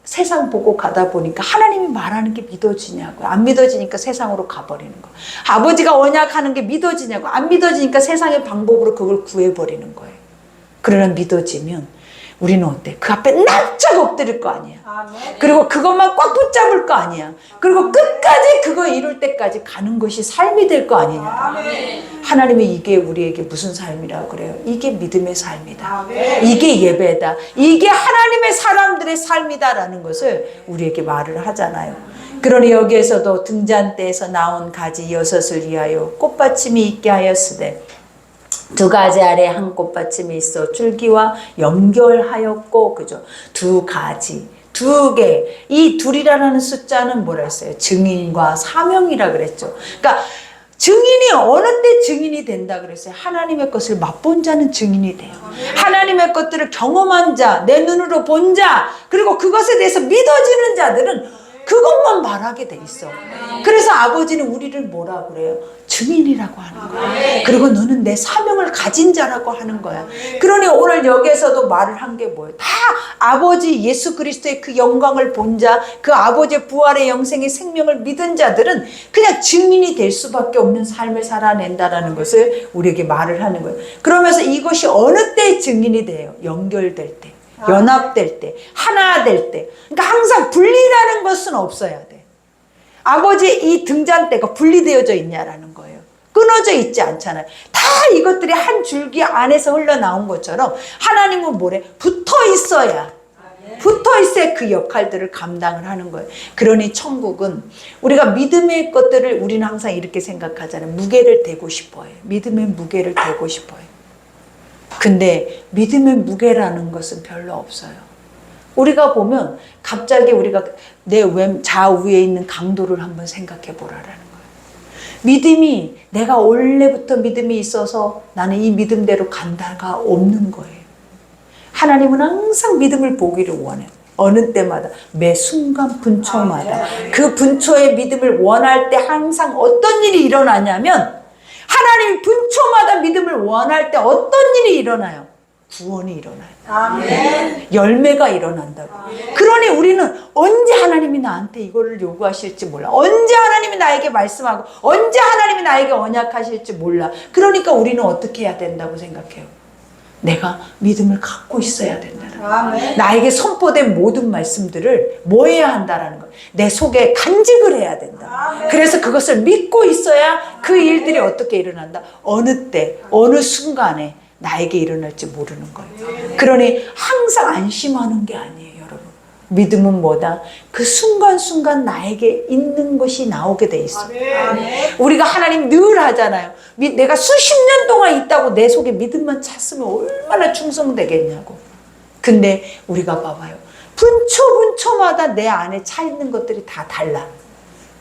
세상 보고 가다 보니까 하나님이 말하는 게 믿어지냐고요. 안 믿어지니까 세상으로 가버리는 거. 아버지가 언약하는 게 믿어지냐고. 안 믿어지니까 세상의 방법으로 그걸 구해버리는 거예요. 그러나 믿어지면 우리는 어때? 그 앞에 납작 엎드릴 거 아니야. 그리고 그것만 꽉 붙잡을 거 아니야. 그리고 끝까지 그거 이룰 때까지 가는 것이 삶이 될 거 아니냐. 하나님이 이게 우리에게 무슨 삶이라고 그래요? 이게 믿음의 삶이다. 이게 예배다. 이게 하나님의 사람들의 삶이다라는 것을 우리에게 말을 하잖아요. 그러니 여기에서도 등잔대에서 나온 가지 6을 위하여 꽃받침이 있게 하였으되 두 가지 아래 한 꽃받침이 있어 줄기와 연결하였고, 그죠? 두 가지, 두 개. 이 둘이라는 숫자는 뭐라 했어요? 증인과 사명이라 그랬죠. 그러니까 증인이 어느 때 증인이 된다 그랬어요? 하나님의 것을 맛본 자는 증인이 돼요. 하나님의 것들을 경험한 자, 내 눈으로 본 자, 그리고 그것에 대해서 믿어지는 자들은 그것만 말하게 돼 있어. 그래서 아버지는 우리를 뭐라 그래요? 증인이라고 하는 거야. 그리고 너는 내 사명을 가진 자라고 하는 거야. 그러니 오늘 여기에서도 말을 한 게 뭐예요? 다 아버지 예수 그리스도의 그 영광을 본 자, 그 아버지의 부활의 영생의 생명을 믿은 자들은 그냥 증인이 될 수밖에 없는 삶을 살아낸다라는 것을 우리에게 말을 하는 거예요. 그러면서 이것이 어느 때 증인이 돼요? 연결될 때. 연합될 때, 하나 될 때. 그러니까 항상 분리라는 것은 없어야 돼. 아버지의 이 등잔대가 분리되어져 있냐라는 거예요. 끊어져 있지 않잖아요. 다 이것들이 한 줄기 안에서 흘러나온 것처럼 하나님은 뭐래? 붙어 있어야 그 역할들을 감당을 하는 거예요. 그러니 천국은 우리가 믿음의 것들을 우리는 항상 이렇게 생각하잖아요. 무게를 대고 싶어요. 믿음의 무게를 대고 싶어요. 근데 믿음의 무게라는 것은 별로 없어요. 우리가 보면 갑자기 우리가 내 좌우에 있는 강도를 한번 생각해 보라라는 거예요. 믿음이 내가 원래부터 믿음이 있어서 나는 이 믿음대로 간다가 없는 거예요. 하나님은 항상 믿음을 보기를 원해요. 어느 때마다 매 순간 분초마다 그 분초의 믿음을 원할 때 항상 어떤 일이 일어나냐면 하나님이 분초마다 믿음을 원할 때 어떤 일이 일어나요? 구원이 일어나요. 아멘. 열매가 일어난다고. 그러니 우리는 언제 하나님이 나한테 이거를 요구하실지 몰라. 언제 하나님이 나에게 말씀하고 언제 하나님이 나에게 언약하실지 몰라. 그러니까 우리는 어떻게 해야 된다고 생각해요? 내가 믿음을 갖고 있어야 된다는 거예요. 나에게 선포된 모든 말씀들을 뭐 해야 한다라는 거예요. 내 속에 간직을 해야 된다. 그래서 그것을 믿고 있어야 그 일들이 어떻게 일어난다. 어느 때 어느 순간에 나에게 일어날지 모르는 거예요. 그러니 항상 안심하는 게 아니에요, 여러분. 믿음은 뭐다? 그 순간순간 나에게 있는 것이 나오게 돼 있어요. 우리가 하나님 늘 하잖아요. 내가 수십 년 동안 있다고 내 속에 믿음만 찼으면 얼마나 충성되겠냐고. 근데 우리가 봐봐요. 분초분초마다 내 안에 차 있는 것들이 다 달라.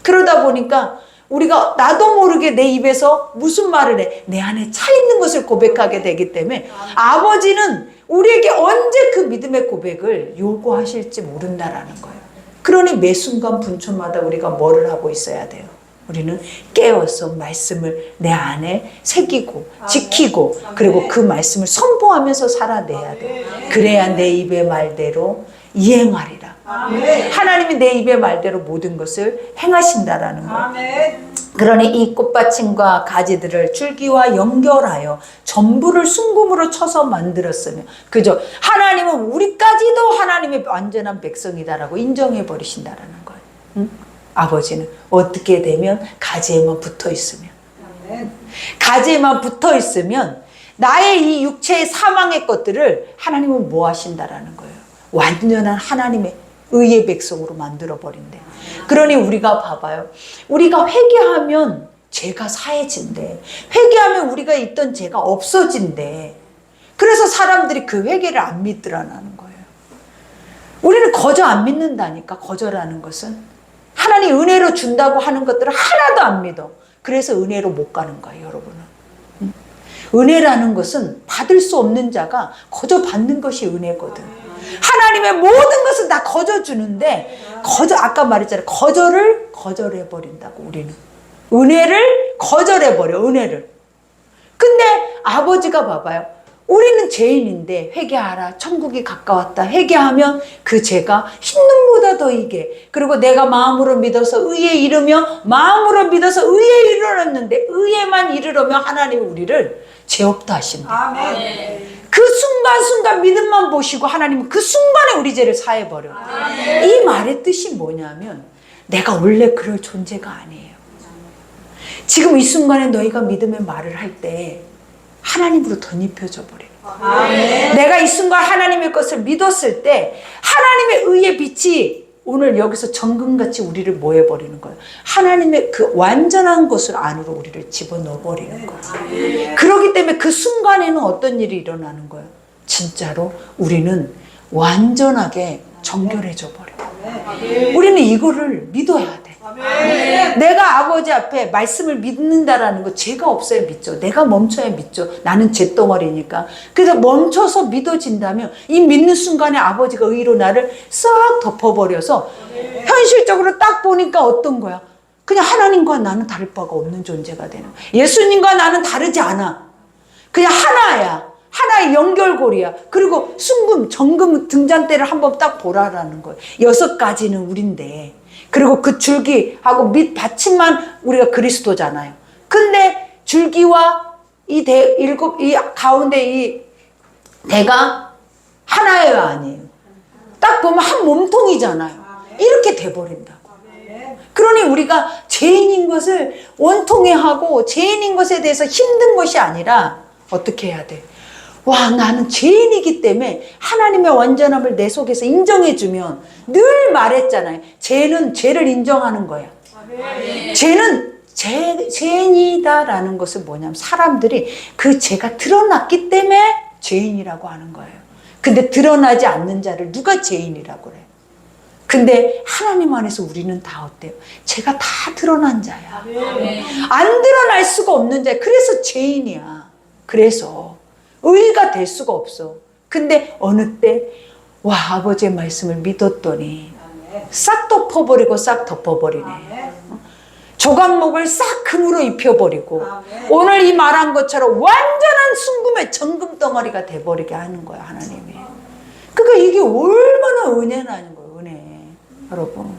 그러다 보니까 우리가 나도 모르게 내 입에서 무슨 말을 해? 내 안에 차 있는 것을 고백하게 되기 때문에 아버지는 우리에게 언제 그 믿음의 고백을 요구하실지 모른다라는 거예요. 그러니 매 순간 분초마다 우리가 뭐를 하고 있어야 돼요? 우리는 깨어서 말씀을 내 안에 새기고 지키고 그리고 그 말씀을 선포하면서 살아내야 돼요. 그래야 내 입의 말대로 이행하리라. 하나님이 내 입의 말대로 모든 것을 행하신다라는 거예요. 그러니 이 꽃받침과 가지들을 줄기와 연결하여 전부를 순금으로 쳐서 만들었으며, 그죠? 하나님은 우리까지도 하나님의 완전한 백성이다라고 인정해 버리신다라는 거예요. 응? 아버지는 어떻게 되면 가지에만 붙어 있으면, 가지에만 붙어 있으면 나의 이 육체의 사망의 것들을 하나님은 뭐 하신다라는 거예요. 완전한 하나님의 의의 백성으로 만들어 버린대. 그러니 우리가 봐봐요. 우리가 회개하면 죄가 사해진대. 회개하면 우리가 있던 죄가 없어진대. 그래서 사람들이 그 회개를 안 믿더라는 거예요. 우리는 거저 안 믿는다니까. 거저라는 것은 하나님 은혜로 준다고 하는 것들을 하나도 안 믿어. 그래서 은혜로 못 가는 거예요, 여러분은. 은혜라는 것은 받을 수 없는 자가 거저 받는 것이 은혜거든. 하나님의 모든 것을 다 거저 주는데, 아까 말했잖아요. 거절해 버린다고, 우리는. 은혜를 거절해 버려, 은혜를. 근데 아버지가 봐봐요. 우리는 죄인인데 회개하라, 천국이 가까웠다. 회개하면 그 죄가 흰눈보다 더 이게, 그리고 내가 마음으로 믿어서 의에 이르며 마음으로 믿어서 의에 이르렀는데 의에만 이르려면 하나님이 우리를 죄 없다 하신다. 아멘. 그 순간순간 믿음만 보시고 하나님은 그 순간에 우리 죄를 사해버려. 이 말의 뜻이 뭐냐면 내가 원래 그럴 존재가 아니에요. 지금 이 순간에 너희가 믿음의 말을 할 때 하나님으로 덧입혀져 버려요. 내가 이 순간 하나님의 것을 믿었을 때 하나님의 의의 빛이 오늘 여기서 정금같이 우리를 뭐 해버리는 거예요. 하나님의 그 완전한 것을 안으로 우리를 집어넣어 버리는 거예요. 그렇기 때문에 그 순간에는 어떤 일이 일어나는 거예요. 진짜로 우리는 완전하게 정결해져 버려요. 우리는 이거를 믿어야 돼. 내가 아버지 앞에 말씀을 믿는다라는 거 죄가 없어야 믿죠. 내가 멈춰야 믿죠. 나는 잿덩어리니까. 그래서 멈춰서 믿어진다면 이 믿는 순간에 아버지가 의로 나를 싹 덮어버려서 현실적으로 딱 보니까 어떤 거야? 그냥 하나님과 나는 다를 바가 없는 존재가 되는 거야. 예수님과 나는 다르지 않아. 그냥 하나야. 하나의 연결고리야. 그리고 순금, 정금 등잔대를 한번 딱 보라라는 거예요. 6가지는 우린데. 그리고 그 줄기하고 밑 받침만 우리가 그리스도잖아요. 근데 줄기와 이 가운데 이 대가 하나예요, 아니에요? 딱 보면 한 몸통이잖아요. 이렇게 돼버린다고. 그러니 우리가 죄인인 것을 원통해하고 죄인인 것에 대해서 힘든 것이 아니라 어떻게 해야 돼? 와, 나는 죄인이기 때문에 하나님의 완전함을 내 속에서 인정해주면, 늘 말했잖아요. 죄는 죄를 인정하는 거야. 죄는 죄인이다라는 것은 뭐냐면 사람들이 그 죄가 드러났기 때문에 죄인이라고 하는 거예요. 근데 드러나지 않는 자를 누가 죄인이라고 그래? 근데 하나님 안에서 우리는 다 어때요? 죄가 다 드러난 자야. 안 드러날 수가 없는 자야. 그래서 죄인이야. 그래서 의가 될 수가 없어. 근데 어느 때 와, 아버지의 말씀을 믿었더니 싹 덮어버리고 싹 덮어버리네. 조각목을 싹 금으로 입혀버리고 오늘 이 말한 것처럼 완전한 순금의 정금 덩어리가 돼버리게 하는 거예요, 하나님이. 그러니까 이게 얼마나 은혜라는 거예요, 은혜. 여러분,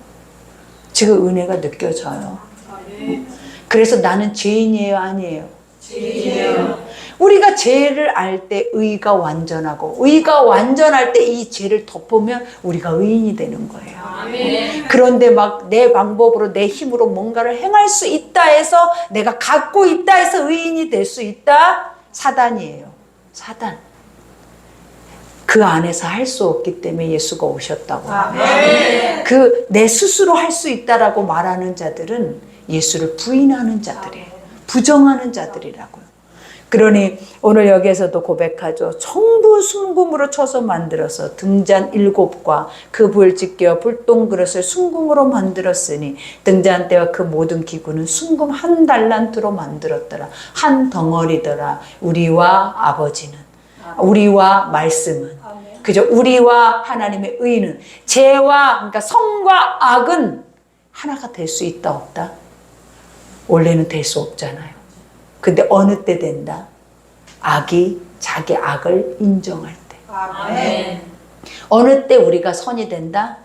지금 은혜가 느껴져요. 그래서 나는 죄인이에요, 아니에요? 죄인이에요. 우리가 죄를 알 때 의가 완전하고, 의가 완전할 때 이 죄를 덮으면 우리가 의인이 되는 거예요. 아멘. 그런데 막 내 방법으로 내 힘으로 뭔가를 행할 수 있다 해서, 내가 갖고 있다 해서 의인이 될 수 있다? 사단이에요. 사단. 그 안에서 할 수 없기 때문에 예수가 오셨다고. 아멘. 그 내 스스로 할 수 있다라고 말하는 자들은 예수를 부인하는 자들이에요. 부정하는 자들이라고요. 그러니 오늘 여기에서도 고백하죠. 전부 순금으로 쳐서 만들어서 등잔 7과 그 부을지켜 불똥그릇을 순금으로 만들었으니 등잔대와 그 모든 기구는 순금 1달란트로 만들었더라. 한 덩어리더라. 우리와 아버지는, 우리와 말씀은, 그죠? 우리와 하나님의 의는, 죄와, 그러니까 성과 악은 하나가 될 수 있다 없다? 원래는 될 수 없잖아요. 근데 어느 때 된다? 악이 자기 악을 인정할 때. 아멘. 어느 때 우리가 선이 된다?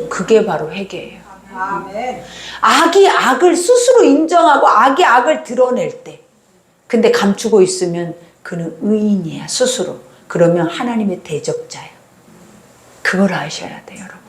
그게 바로 회개예요. 아멘. 악이 악을 스스로 인정하고 악이 악을 드러낼 때. 근데 감추고 있으면 그는 의인이야, 스스로. 그러면 하나님의 대적자예요. 그걸 아셔야 돼요, 여러분.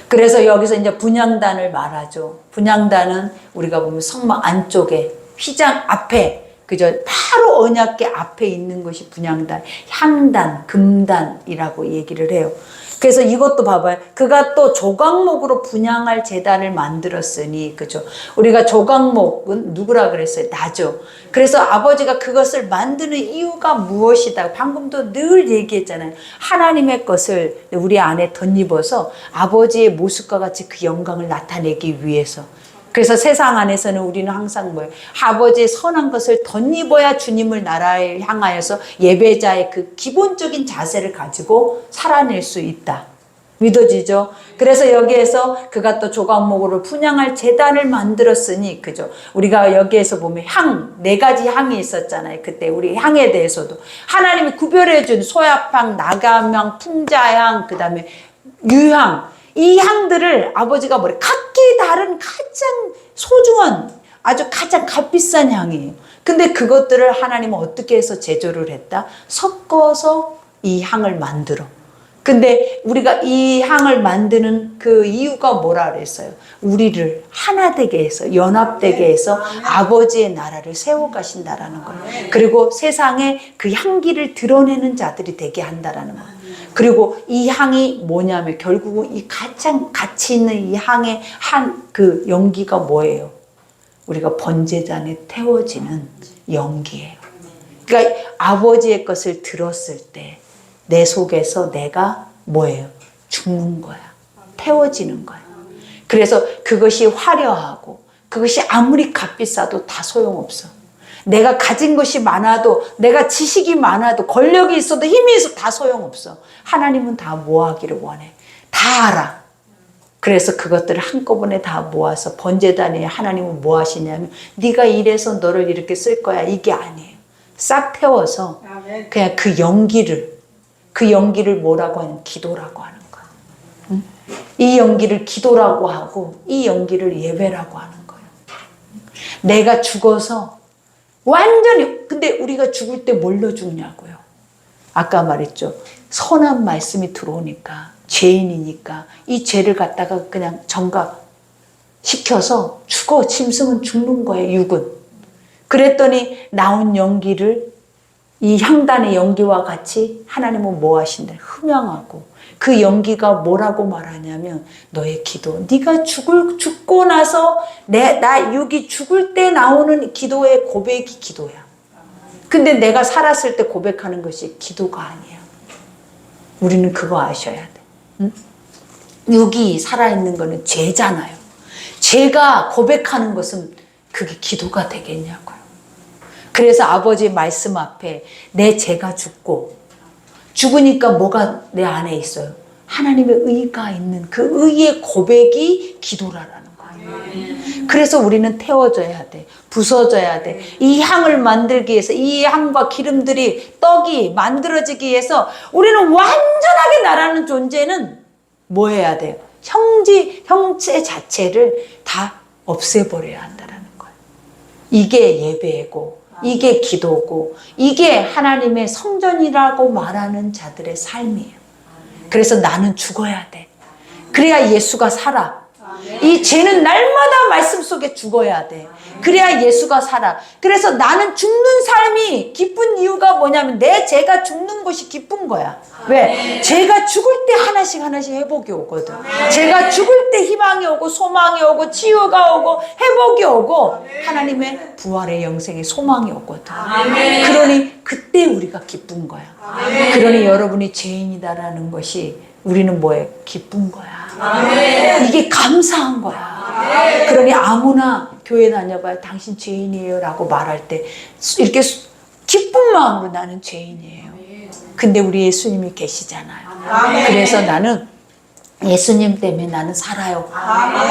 그래서 여기서 이제 분향단을 말하죠. 분향단은 우리가 보면 성막 안쪽에 휘장 앞에, 그죠? 바로 언약궤 앞에 있는 것이 분향단, 향단, 금단이라고 얘기를 해요. 그래서 이것도 봐봐요. 그가 또 조각목으로 분향할 제단을 만들었으니, 그죠? 우리가 조각목은 누구라 그랬어요? 나죠. 그래서 아버지가 그것을 만드는 이유가 무엇이다? 방금도 늘 얘기했잖아요. 하나님의 것을 우리 안에 덧입어서 아버지의 모습과 같이 그 영광을 나타내기 위해서. 그래서 세상 안에서는 우리는 항상 뭐예요? 아버지의 선한 것을 덧입어야 주님을 나라에 향하여서 예배자의 그 기본적인 자세를 가지고 살아낼 수 있다. 믿어지죠? 그래서 여기에서 그가 또 조각목으로 분향할 제단을 만들었으니, 그죠? 우리가 여기에서 보면 향, 4가지 향이 있었잖아요. 그때 우리 향에 대해서도. 하나님이 구별해준 소야향, 나감향, 풍자향, 그 다음에 유향. 이 향들을 아버지가 뭐래? 각기 다른 가장 소중한, 아주 가장 값비싼 향이에요. 근데 그것들을 하나님은 어떻게 해서 제조를 했다? 섞어서 이 향을 만들어. 근데 우리가 이 향을 만드는 그 이유가 뭐라 그랬어요? 우리를 하나 되게 해서, 연합되게 해서 아버지의 나라를 세워 가신다라는 거예요. 그리고 세상에 그 향기를 드러내는 자들이 되게 한다라는 거예요. 그리고 이 향이 뭐냐면 결국은 이 가장 가치 있는 이 향의 한 그 연기가 뭐예요? 우리가 번제잔에 태워지는 연기예요. 그러니까 아버지의 것을 들었을 때 내 속에서 내가 뭐예요? 죽는 거야. 태워지는 거야. 그래서 그것이 화려하고 그것이 아무리 값비싸도 다 소용없어. 내가 가진 것이 많아도, 내가 지식이 많아도, 권력이 있어도, 힘이 있어도 다 소용없어. 하나님은 다 모아기를 원해. 다 알아. 그래서 그것들을 한꺼번에 다 모아서 번제단에 하나님은 뭐 하시냐면 네가 이래서 너를 이렇게 쓸 거야. 이게 아니에요. 싹 태워서 그냥 그 연기를 뭐라고 하냐면 기도라고 하는 거야. 응? 이 연기를 기도라고 하고 이 연기를 예배라고 하는 거예요. 내가 죽어서 완전히, 근데 우리가 죽을 때 뭘로 죽냐고요? 아까 말했죠. 선한 말씀이 들어오니까, 죄인이니까 이 죄를 갖다가 그냥 정갑시켜서 죽어. 짐승은 죽는 거예요, 육은. 그랬더니 나온 연기를 이 향단의 연기와 같이 하나님은 뭐 하신다? 흠양하고 그 연기가 뭐라고 말하냐면 너의 기도. 네가 죽고 나서 나 육이 죽을 때 나오는 기도의 고백이 기도야. 근데 내가 살았을 때 고백하는 것이 기도가 아니야. 우리는 그거 아셔야 돼. 응? 육이 살아있는 거는 죄잖아요. 죄가 고백하는 것은 그게 기도가 되겠냐고요. 그래서 아버지의 말씀 앞에 내 죄가 죽으니까 뭐가 내 안에 있어요? 하나님의 의가 있는 그 의의 고백이 기도라는 거예요. 그래서 우리는 태워져야 돼. 부서져야 돼. 이 향을 만들기 위해서 이 향과 기름들이 떡이 만들어지기 위해서 우리는 완전하게 나라는 존재는 뭐 해야 돼요? 형체 자체를 다 없애버려야 한다는 거예요. 이게 예배고 이게 기도고 이게 하나님의 성전이라고 말하는 자들의 삶이에요. 그래서 나는 죽어야 돼. 그래야 예수가 살아. 이 죄는 날마다 말씀 속에 죽어야 돼. 그래야 예수가 살아. 그래서 나는 죽는 삶이 기쁜 이유가 뭐냐면 내 죄가 죽는 것이 기쁜 거야. 왜? 죄가 죽을 때 하나씩 회복이 오거든. 죄가 죽을 때 희망이 오고 소망이 오고 치유가 오고 회복이 오고 하나님의 부활의 영생의 소망이 오거든. 그러니 그때 우리가 기쁜 거야. 그러니 여러분이 죄인이다라는 것이 우리는 뭐에 기쁜 거야. 이게 감사한 거야. 그러니 아무나 교회 다녀봐요. 당신 죄인이에요 라고 말할 때 이렇게 기쁜 마음으로 나는 죄인이에요. 근데 우리 예수님이 계시잖아요. 그래서 나는 예수님 때문에 나는 살아요.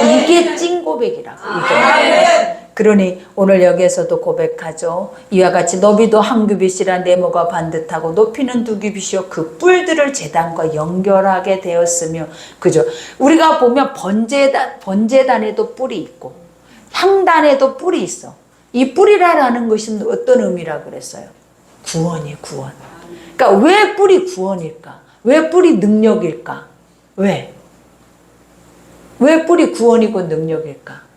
이게 찐 고백이라고. 이게. 그러니 오늘 여기에서도 고백하죠. 이와 같이 너비도 한 규빗이라 네모가 반듯하고 높이는 두 규빗이요 그 뿔들을 제단과 연결하게 되었으며. 그죠? 우리가 보면 번제단에도 뿔이 있고 향단에도 뿔이 있어. 이 뿔이라는 것은 어떤 의미라 그랬어요? 구원이에요, 구원. 그러니까 왜 뿔이 구원일까? 왜 뿔이 능력일까? 왜 뿔이 구원이고 능력일까?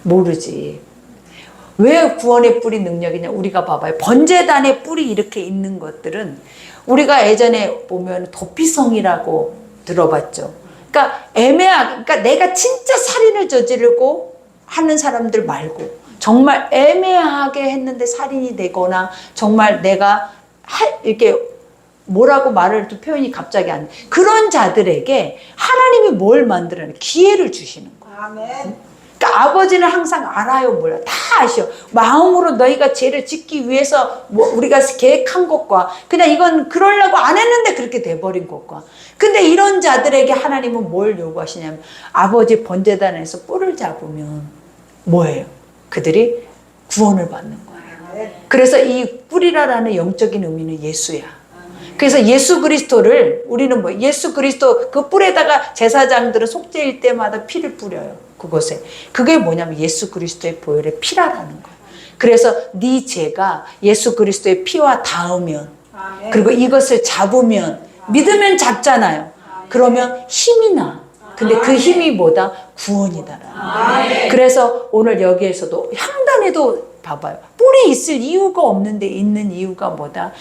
모르지. 왜 구원의 뿔이 능력이냐? 우리가 봐봐요. 번제단의 뿔이 이렇게 있는 것들은 우리가 예전에 보면 도피성이라고 들어봤죠. 그러니까 그러니까 내가 진짜 살인을 저지르고 하는 사람들 말고 정말 애매하게 했는데 살인이 되거나 정말 내가 이렇게 뭐라고 말을 또 표현이 갑자기 안 돼. 그런 자들에게 하나님이 뭘 만들어내? 기회를 주시는 거예요. 아멘. 그러니까 아버지는 항상 알아요, 몰라. 다 아셔. 마음으로 너희가 죄를 짓기 위해서 뭐 우리가 계획한 것과 그냥 이건 그러려고 안 했는데 그렇게 돼버린 것과. 근데 이런 자들에게 하나님은 뭘 요구하시냐면 아버지 번제단에서 뿔을 잡으면 뭐예요? 그들이 구원을 받는 거예요. 그래서 이 뿔이라는 영적인 의미는 예수야. 그래서 예수 그리스도를 우리는 뭐 예수 그리스도 그 뿔에다가 제사장들은 속죄일 때마다 피를 뿌려요. 그곳에. 그게 뭐냐면 예수 그리스도의 보혈의 피라라는 거예요. 그래서 네 죄가 예수 그리스도의 피와 닿으면 그리고 이것을 잡으면 믿으면 잡잖아요. 그러면 힘이 나. 근데 그 힘이 뭐다? 구원이다. 그래서 오늘 여기에서도 향단에도 봐봐요. 뿔이 있을 이유가 없는데 있는 이유가 뭐다?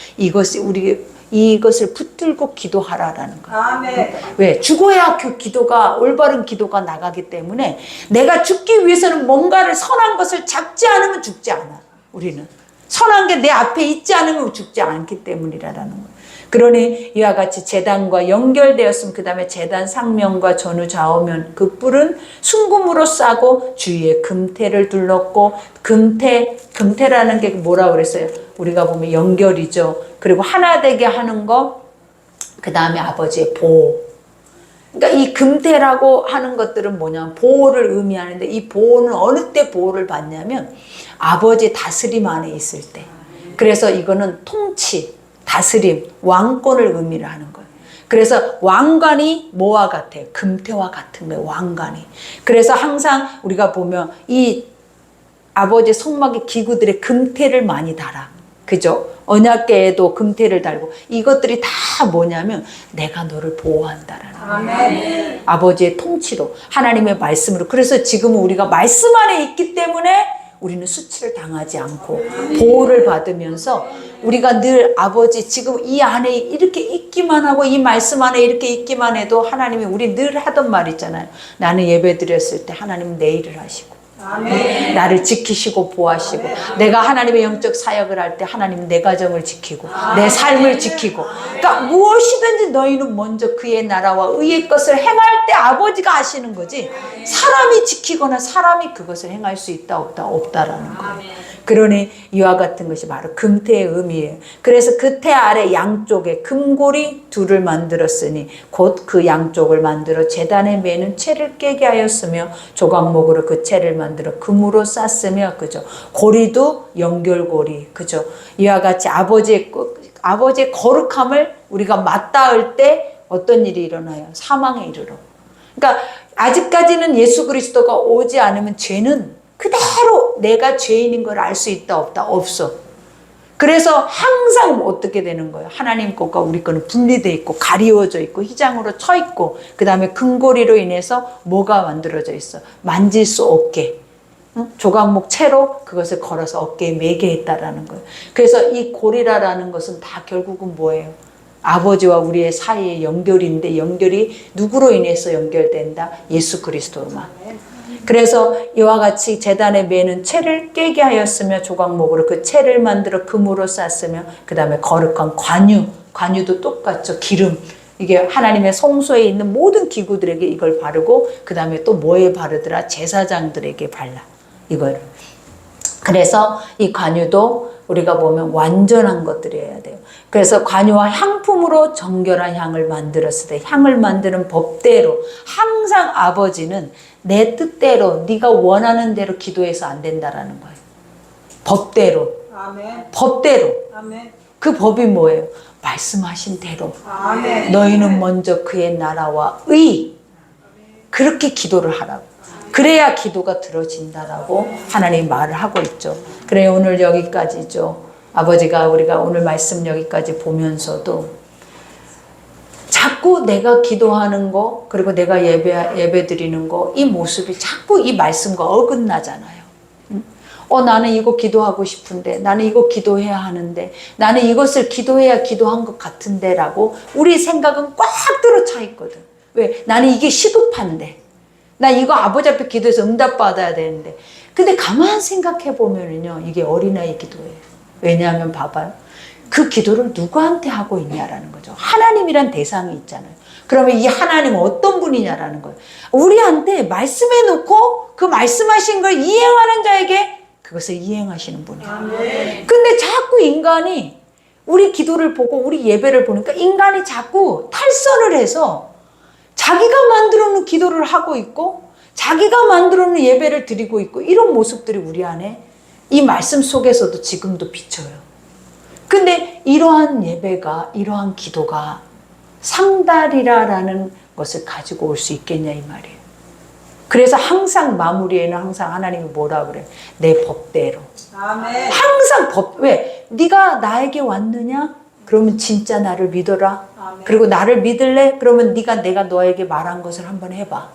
이것을 붙들고 기도하라라는 거예요. 아멘. 왜? 죽어야 그 기도가 올바른 기도가 나가기 때문에 내가 죽기 위해서는 뭔가를 선한 것을 잡지 않으면 죽지 않아. 우리는 선한 게 내 앞에 있지 않으면 죽지 않기 때문이라는 거예요. 그러니 이와 같이 제단과 연결되었으면 그 다음에 제단 상면과 전후 좌우면 그 뿔은 순금으로 싸고 주위에 금태를 둘렀고 금태라는 게 뭐라 그랬어요? 우리가 보면 연결이죠. 그리고 하나 되게 하는 거, 그 다음에 아버지의 보호. 그러니까 이 금태라고 하는 것들은 뭐냐면 보호를 의미하는데 이 보호는 어느 때 보호를 받냐면 아버지 다스림 안에 있을 때. 그래서 이거는 통치, 다스림, 왕권을 의미를 하는 거예요. 그래서 왕관이 뭐와 같아요? 금태와 같은 거예요. 왕관이. 그래서 항상 우리가 보면 이 아버지 성막의 기구들의 금태를 많이 달아. 그죠? 언약궤에도 금태를 달고 이것들이 다 뭐냐면 내가 너를 보호한다라는 거예요. 아버지의 통치로 하나님의 말씀으로. 그래서 지금은 우리가 말씀 안에 있기 때문에 우리는 수치를 당하지 않고 보호를 받으면서 우리가 늘 아버지 지금 이 안에 이렇게 있기만 하고 이 말씀 안에 이렇게 있기만 해도 하나님이 우리 늘 하던 말 있잖아요. 나는 예배 드렸을 때 하나님은 내 일을 하시고 아멘. 나를 지키시고 보호하시고 아멘. 내가 하나님의 영적 사역을 할 때 하나님은 내 가정을 지키고 내 삶을 지키고 그러니까 무엇이든지 너희는 먼저 그의 나라와 의의 것을 행할 행할 때 아버지가 하시는 거지 사람이 지키거나 사람이 그것을 행할 수 있다 없다 없다라는 거예요. 그러니 이와 같은 것이 바로 금태의 의미예요. 그래서 그 태 아래 양쪽에 금고리 둘을 만들었으니 곧 그 양쪽을 만들어 제단에 매는 채를 깨게 하였으며 조각목으로 그 채를 만들어 금으로 쌌으며 그죠. 고리도 연결고리 그죠. 이와 같이 아버지의 거룩함을 우리가 맞닿을 때 어떤 일이 일어나요? 사망에 이르러. 그러니까 아직까지는 예수 그리스도가 오지 않으면 죄는 그대로 내가 죄인인 걸 알 수 있다 없다 없어. 그래서 항상 어떻게 되는 거예요? 하나님 것과 우리 거는 분리되어 있고 가리워져 있고 휘장으로 쳐 있고 그 다음에 금고리로 인해서 뭐가 만들어져 있어? 만질 수 없게 조각목 채로 그것을 걸어서 어깨에 매게 했다라는 거예요. 그래서 이 고리라라는 것은 다 결국은 뭐예요? 아버지와 우리의 사이의 연결인데 연결이 누구로 인해서 연결된다? 예수 그리스도로만. 그래서 이와 같이 제단에 매는 채를 깨게 하였으며 조각목으로 그 채를 만들어 금으로 쌌으며 그 다음에 거룩한 관유도 똑같죠. 기름. 이게 하나님의 성소에 있는 모든 기구들에게 이걸 바르고 그 다음에 또 뭐에 바르더라? 제사장들에게 발라. 이걸. 그래서 이 관유도 우리가 보면 완전한 것들이어야 돼요. 그래서 관유와 향품으로 정결한 향을 만들었을 때 향을 만드는 법대로 항상 아버지는 내 뜻대로 네가 원하는 대로 기도해서 안 된다라는 거예요. 법대로. 아멘. 법대로. 아멘. 그 법이 뭐예요? 말씀하신 대로. 아멘. 너희는 먼저 그의 나라와 의 그렇게 기도를 하라고. 그래야 기도가 들어진다라고 하나님이 말을 하고 있죠. 그래 오늘 여기까지죠. 아버지가 우리가 오늘 말씀 여기까지 보면서도 자꾸 내가 기도하는 거 그리고 내가 예배 드리는 거 이 모습이 자꾸 이 말씀과 어긋나잖아요. 나는 이거 기도하고 싶은데 나는 이거 기도해야 하는데 나는 이것을 기도해야 기도한 것 같은데 라고 우리 생각은 꽉 들어차 있거든. 왜? 나는 이게 시급한데 나 이거 아버지 앞에 기도해서 응답받아야 되는데 근데 가만 생각해 보면은요 이게 어린아이 기도예요. 왜냐하면 봐봐요. 그 기도를 누구한테 하고 있냐라는 거죠. 하나님이란 대상이 있잖아요. 그러면 이 하나님은 어떤 분이냐라는 거예요. 우리한테 말씀해 놓고 그 말씀하신 걸 이행하는 자에게 그것을 이행하시는 분이에요. 근데 자꾸 인간이 우리 기도를 보고 우리 예배를 보니까 인간이 자꾸 탈선을 해서 자기가 만들어 놓은 기도를 하고 있고 자기가 만들어 놓은 예배를 드리고 있고 이런 모습들이 우리 안에 이 말씀 속에서도 지금도 비쳐요. 근데 이러한 예배가 이러한 기도가 상달이라는 것을 가지고 올 수 있겠냐 이 말이에요. 그래서 항상 마무리에는 항상 하나님이 뭐라 그래? 내 법대로. 아멘. 항상 왜? 네가 나에게 왔느냐? 그러면 진짜 나를 믿어라. 아멘. 그리고 나를 믿을래? 그러면 내가 너에게 말한 것을 한번 해봐.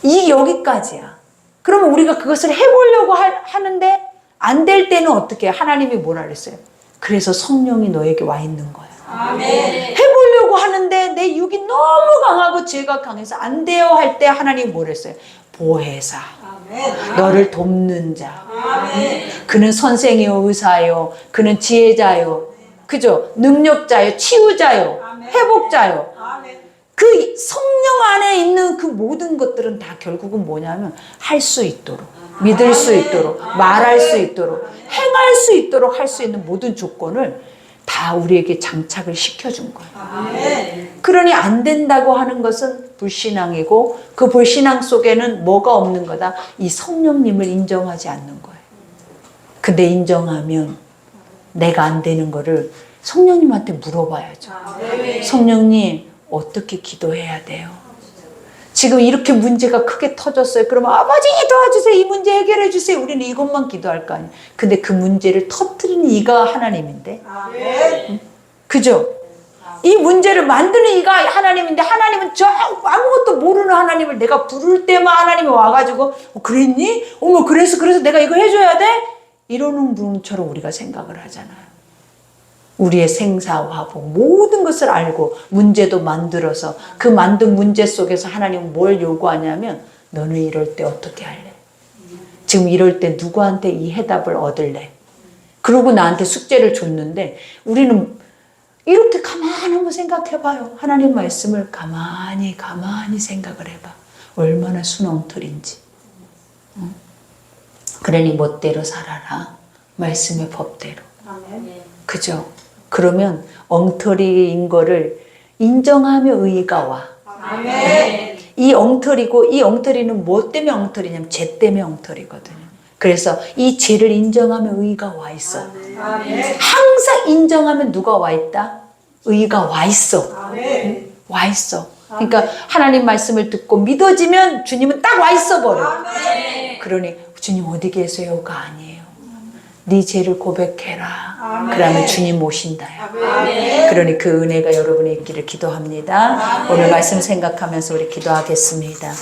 이 여기까지야. 그러면 우리가 그것을 해보려고 하는데 안 될 때는 어떻게 해? 하나님이 뭐라 그랬어요? 그래서 성령이 너에게 와 있는 거야. 아멘. 해보려고 하는데 내 육이 너무 강하고 죄가 강해서 안 돼요 할 때 하나님이 뭐라 했어요? 보혜사. 아멘. 너를 돕는 자. 아멘. 그는 선생이요 의사요. 그는 지혜자요. 그죠? 능력자요. 치유자요. 아멘. 회복자요. 아멘. 그 성령 안에 있는 그 모든 것들은 다 결국은 뭐냐면 할 수 있도록 믿을 수 있도록 말할 수 있도록 행할 수 있도록 할 수 있는 모든 조건을 다 우리에게 장착을 시켜준 거예요. 아멘. 그러니 안 된다고 하는 것은 불신앙이고 그 불신앙 속에는 뭐가 없는 거다? 이 성령님을 인정하지 않는 거예요. 근데 인정하면 내가 안 되는 거를 성령님한테 물어봐야죠. 아멘. 성령님 어떻게 기도해야 돼요? 지금 이렇게 문제가 크게 터졌어요. 그러면 아버지 도와주세요. 이 문제 해결해 주세요. 우리는 이것만 기도할 거 아니에요. 근데 그 문제를 터뜨리는 이가 하나님인데. 아멘. 그죠? 이 문제를 만드는 이가 하나님인데 하나님은 저 아무것도 모르는 하나님을 내가 부를 때만 하나님이 와가지고 그랬니? 어머 그래서 내가 이거 해줘야 돼? 이러는 분처럼 우리가 생각을 하잖아요. 우리의 생사화복 모든 것을 알고 문제도 만들어서 그 만든 문제 속에서 하나님은 뭘 요구하냐면 너는 이럴 때 어떻게 할래? 지금 이럴 때 누구한테 이 해답을 얻을래? 그러고 나한테 숙제를 줬는데 우리는 이렇게 가만히 한번 생각해봐요. 하나님 말씀을 가만히 생각을 해봐. 얼마나 순엉터리인지. 그러니 멋대로 살아라. 말씀의 법대로. 아멘. 그죠? 그러면 엉터리인 거를 인정하며 의의가 와. 아멘. 이 엉터리고, 이 엉터리는 뭐 때문에 엉터리냐면 죄 때문에 엉터리거든요. 그래서 이 죄를 인정하며 의의가 와 있어. 아멘. 항상 인정하면 누가 와 있다? 의의가 와 있어. 아멘. 와 있어. 그러니까 하나님 말씀을 듣고 믿어지면 주님은 딱 와 있어 버려. 아멘. 그러니 주님 어디 계세요가 아니에요. 네 죄를 고백해라. 아멘. 그러면 주님 오신다요. 아멘. 그러니 그 은혜가 여러분에 있기를 기도합니다. 오늘 말씀 생각하면서 우리 기도하겠습니다.